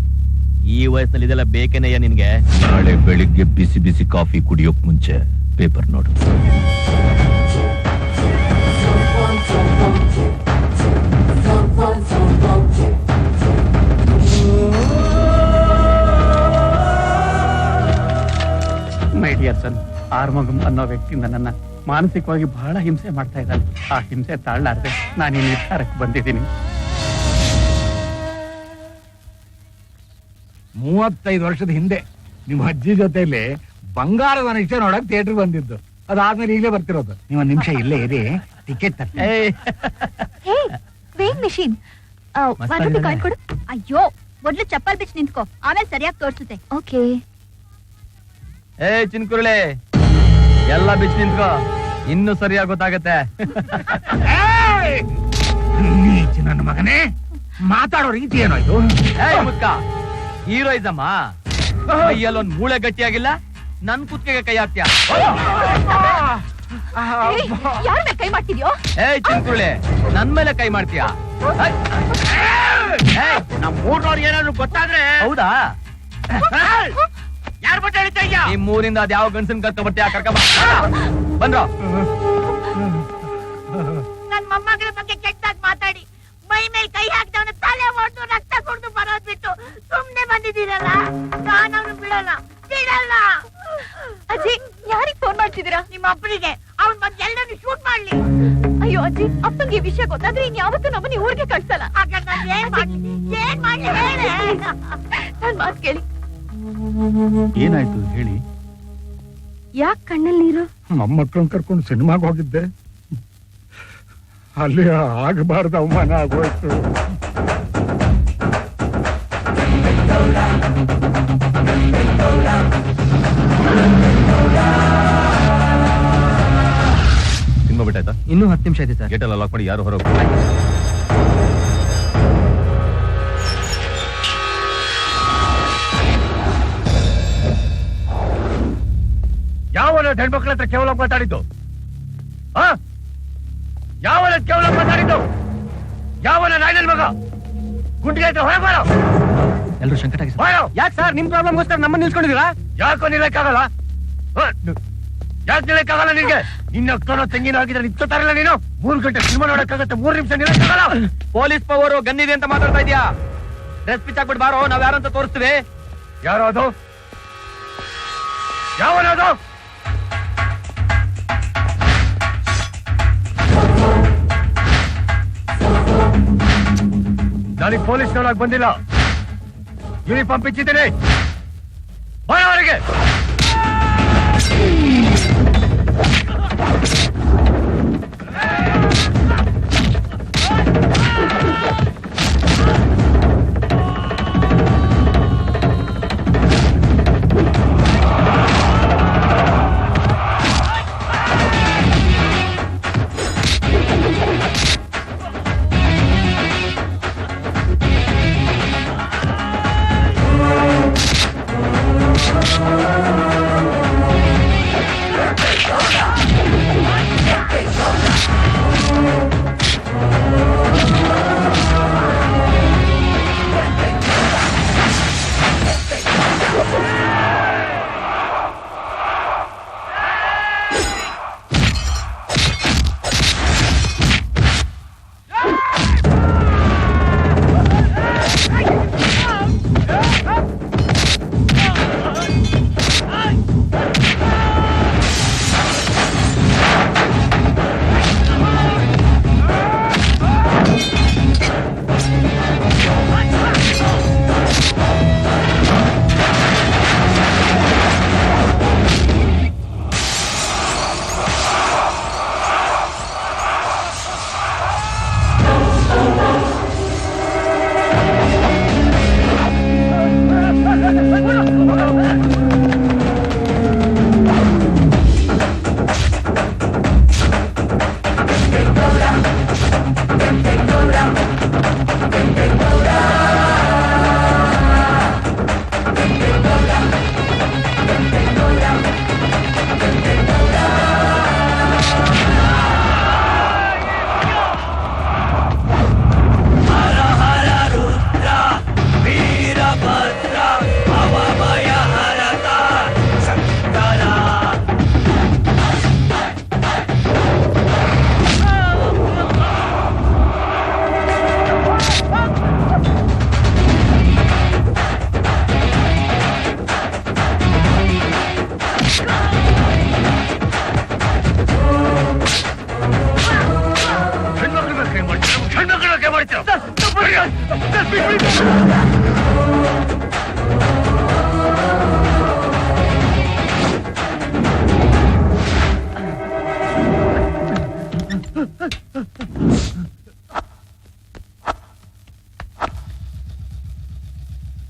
ಈ ವಯಸ್ಸಿನಲ್ಲಿ ಇದೆಲ್ಲ ಬೇಕೇನಯ್ಯ ನಿನ್ಗೆ? ನಾಳೆ ಬೆಳಿಗ್ಗೆ ಬಿಸಿ ಬಿಸಿ ಕಾಫಿ ಕುಡಿಯೋಕ್ ಮುಂಚೆ ಪೇಪರ್ ನೋಡು. ಮೈ ಡಿಯರ್ ಸನ್, ಆರ್ಮಗಂ ಅನ್ನೋ ವ್ಯಕ್ತಿ ನನ್ನನ್ನ ಮಾನಸಿಕವಾಗಿ ಬಹಳ ಹಿಂಸೆ ಮಾಡ್ತಾ ಇದ್ದಾನೆ. ಆ ಹಿಂಸೆ ತಾಳಲಾರದೆ ನಾನು ಈ ನಿರ್ಧಾರಕ್ಕೆ ಬಂದಿದ್ದೀನಿ. 35 ವರ್ಷದ ಹಿಂದೆ ನಿಮ್ಮ ಅಜ್ಜಿ ಜೊತೆಲಿ ಬಂಗಾರದ ನಿಶ್ಚಯ ನೋಡಕ್ ಥಿಯೇಟರ್ ಬಂದಿದ್ದು. ಅದಾದ್ಮೇಲೆ ಈಗಲೇ ಬರ್ತಿರೋದು. ನೀವು 1 ನಿಮಿಷ ಇಲ್ಲೇ ಇರಿ, ಟಿಕೆಟ್ ತರ್ತೀನಿ. ವೇಯಿಂಗ್ ಮಿಷಿನ್ 1 ರೂಪಾಯಿ ಕಾಯಿನ್ ಕೊಡು. ಅಯ್ಯೋ, ಮೊದ್ಲು ಚಪ್ಪಲ್ ಬಿಚ್ಚಿ ನಿಂತ್ಕೋ, ಆಮೇಲೆ ಸರಿಯಾಗಿ ತೋರಿಸುತ್ತೆ. ಓಕೆ. ಚಿನ್ಕುರುಳೆ, ಎಲ್ಲ ಬಿಚ್ಚಿ ನಿಂತ್ಕೋ, ಇನ್ನು ಸರಿಯಾಗಿ ಗೊತ್ತಾಗತ್ತೆ. ನೀಚ ನನ್ನ ಮಗನೇ, ಮಾತಾಡೋ ರೀತಿ ಏನೋ ಇದು? ಮುಕ್ಕ ಹೀರೋಯಿಸಮ್ಮ. ಕೈಯಲ್ಲೊಂದ್ ಮೂಳೆ ಗಟ್ಟಿಯಾಗಿಲ್ಲ, ನನ್ ಕುತ್ತಿಗೆಗೆ ಕೈ ಹಾಕ್ತೀಯ? ಯಾರ ಮೇಲೆ ಕೈ ಮಾಡ್ತಿದ್ಯೋ? ಚಿನ್ಕುರುಳೆ, ನನ್ ಮೇಲೆ ಕೈ ಮಾಡ್ತೀಯ? ನಮ್ಮ ಊರ್ನವ್ರಿಗೆ ಏನಾದ್ರು ಗೊತ್ತಾದ್ರೆ? ಹೌದಾ? ಯಾರು ಬಟ್ಟೆ ಹಿಡಿತಾ ಇದ್ಯಾ? ನಿಮ್ ಊರಿಂದ ಅದ್ ಯಾವ ಗಂಡಸನ್ ಕರ್ಕ ಬರ್ತೀಯ? ಬಂದ್ರು ನನ್ ಮೊಮ್ಮಗಳ ಬಗ್ಗೆ ಕೆಟ್ಟದಾಗಿ ಮಾತಾಡಿ ಮೈ ಮೇಲೆ ಕೈ ಹಾಕ್ದವನ ತಲೆ ಹೊಡೆದು ರಕ್ತ ಕುಡಿದು ಬರೋದ್ ಬಿಟ್ಟು ಸುಮ್ನೆ ಬಂದಿದ್ದೀರಲ್ಲ, ನಾನು ಅವ್ನು ಬಿಡಲ್ಲ. ಅಜ್ಜಿ, ಯಾರಿಗ್ ಫೋನ್ ಮಾಡ್ತಿದ್ದೀರಾ? ನಿಮ್ಮ ಅಪ್ಪನಿಗೆ. ಅವ್ನ್ ಬಂದ್ ಎಲ್ಲರೂ ಶೂಟ್ ಮಾಡ್ಲಿ. ಅಯ್ಯೋ ಅಜ್ಜಿ, ಅಪ್ಪಂಗೆ ಈ ವಿಷಯ ಗೊತ್ತಾದ್ರೆ ಇನ್ಯಾವತ್ತೂ ನಮ್ಮನ್ನ ಊರಿಗೆ ಕಳ್ಸಲ್ಲ. ಹಾಗಾದ್ರೆ ನಾನು ಏನ್ ಮಾಡ್ಲಿ ಹೇಳಿ. ನನ್ ಮಾತ್ ಕೇಳಿ. ಏನಾಯ್ತು ಹೇಳಿ? ಯಾಕೆ ಕಣ್ಣಲ್ಲಿ ನೀರು? ಮೊಮ್ಮಕ್ಕಳನ್ನ ಕರ್ಕೊಂಡು ಸಿನಿಮಾಗೆ ಹೋಗಿದ್ದೆ, ಅಲ್ಲಿ ಆಗಬಾರ್ದು ಅವಮಾನ ಆಗೋಯ್ತು. ಸಿನಿಮಾ ಬಿಟ್ಟಾಯ್ತಾ? ಇನ್ನೂ 10 ನಿಮಿಷ ಇದೆ ಸರ್. ಗೇಟ್ ಎಲ್ಲ ಲಾಕ್ ಮಾಡಿ, ಯಾರು ಹೊರಗೆ. ಯಾವನ ಹೆಣ್ಮಕ್ಳ ಹತ್ರ ಕೇವಲ ಮಾತಾಡಿದ್ದು? ಯಾವನ ಕೇವಲ ಮಾತಾಡಿದ್ದು? ಯಾವನ ನಾಯಿನ ಮಗ? ಗುಂಡಿಗೆ ಹತ್ರ ಹೊರಗೆ ಬಾರೋ. ಎಲ್ಲರೂ ಸಂಕಟ. ಯಾಕೆ ಸರ್, ನಿಮ್ ಪ್ರಾಬ್ಲಮ್ಗೋಸ್ಕರ ನಮ್ಮನ್ನ ನಿಲ್ಸ್ಕೊಂಡಿದ್ದೀರಾ? ಯಾಕೋ ನಿಲ್ಲಕ್ಕಾಗಲ್ಲ? ಯಾಕೆ ನಿಲ್ಲಕ್ಕಾಗಲ್ಲ ನಿನ್ಗೆ? ನಿನ್ನ ಅಕ್ಕನೋ ತೆಂಗಿನ ಆಗಿದ್ರೆ ನಿಂತ್ಕೋತಾರಲ್ಲ ನೀನು. 3 ಗಂಟೆ ಸಿನಿಮಾ ನೋಡಕ್ಕಾಗತ್ತೆ, 3 ನಿಮಿಷ ನಿಲ್ಲಕ್ಕಾಗಲ್ಲ. ಪೊಲೀಸ್ ಪವರು ಗನ್ನಿದೆ ಅಂತ ಮಾತಾಡ್ತಾ ಇದೀಯಾ? ಡ್ರೆಸ್ ಪಿಚ್ ಹಾಕ್ಬಿಟ್ಟು ಬಾರೋ, ನಾವ್ ಯಾರಂತ ತೋರಿಸ್ತೀವಿ. ಯಾರೋ ಅದು? ಯಾವನದು? ನನಗೆ ಪೊಲೀಸ್ ನೋಡಕ್ ಬಂದಿಲ್ಲ, ಯೂನಿಫಾರ್ಮ್ ಪಿಚ್ಚಿದ್ದೀನಿ. ಬರೋವರೆಗೆ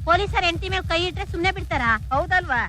ಪೊಲೀಸರ ಹೆಂಡತಿ ಮೇಲೆ ಕೈ ಇಟ್ರೆ ಸುಮ್ನೆ ಬಿಡ್ತಾರಾ? ಹೌದಲ್ವಾ?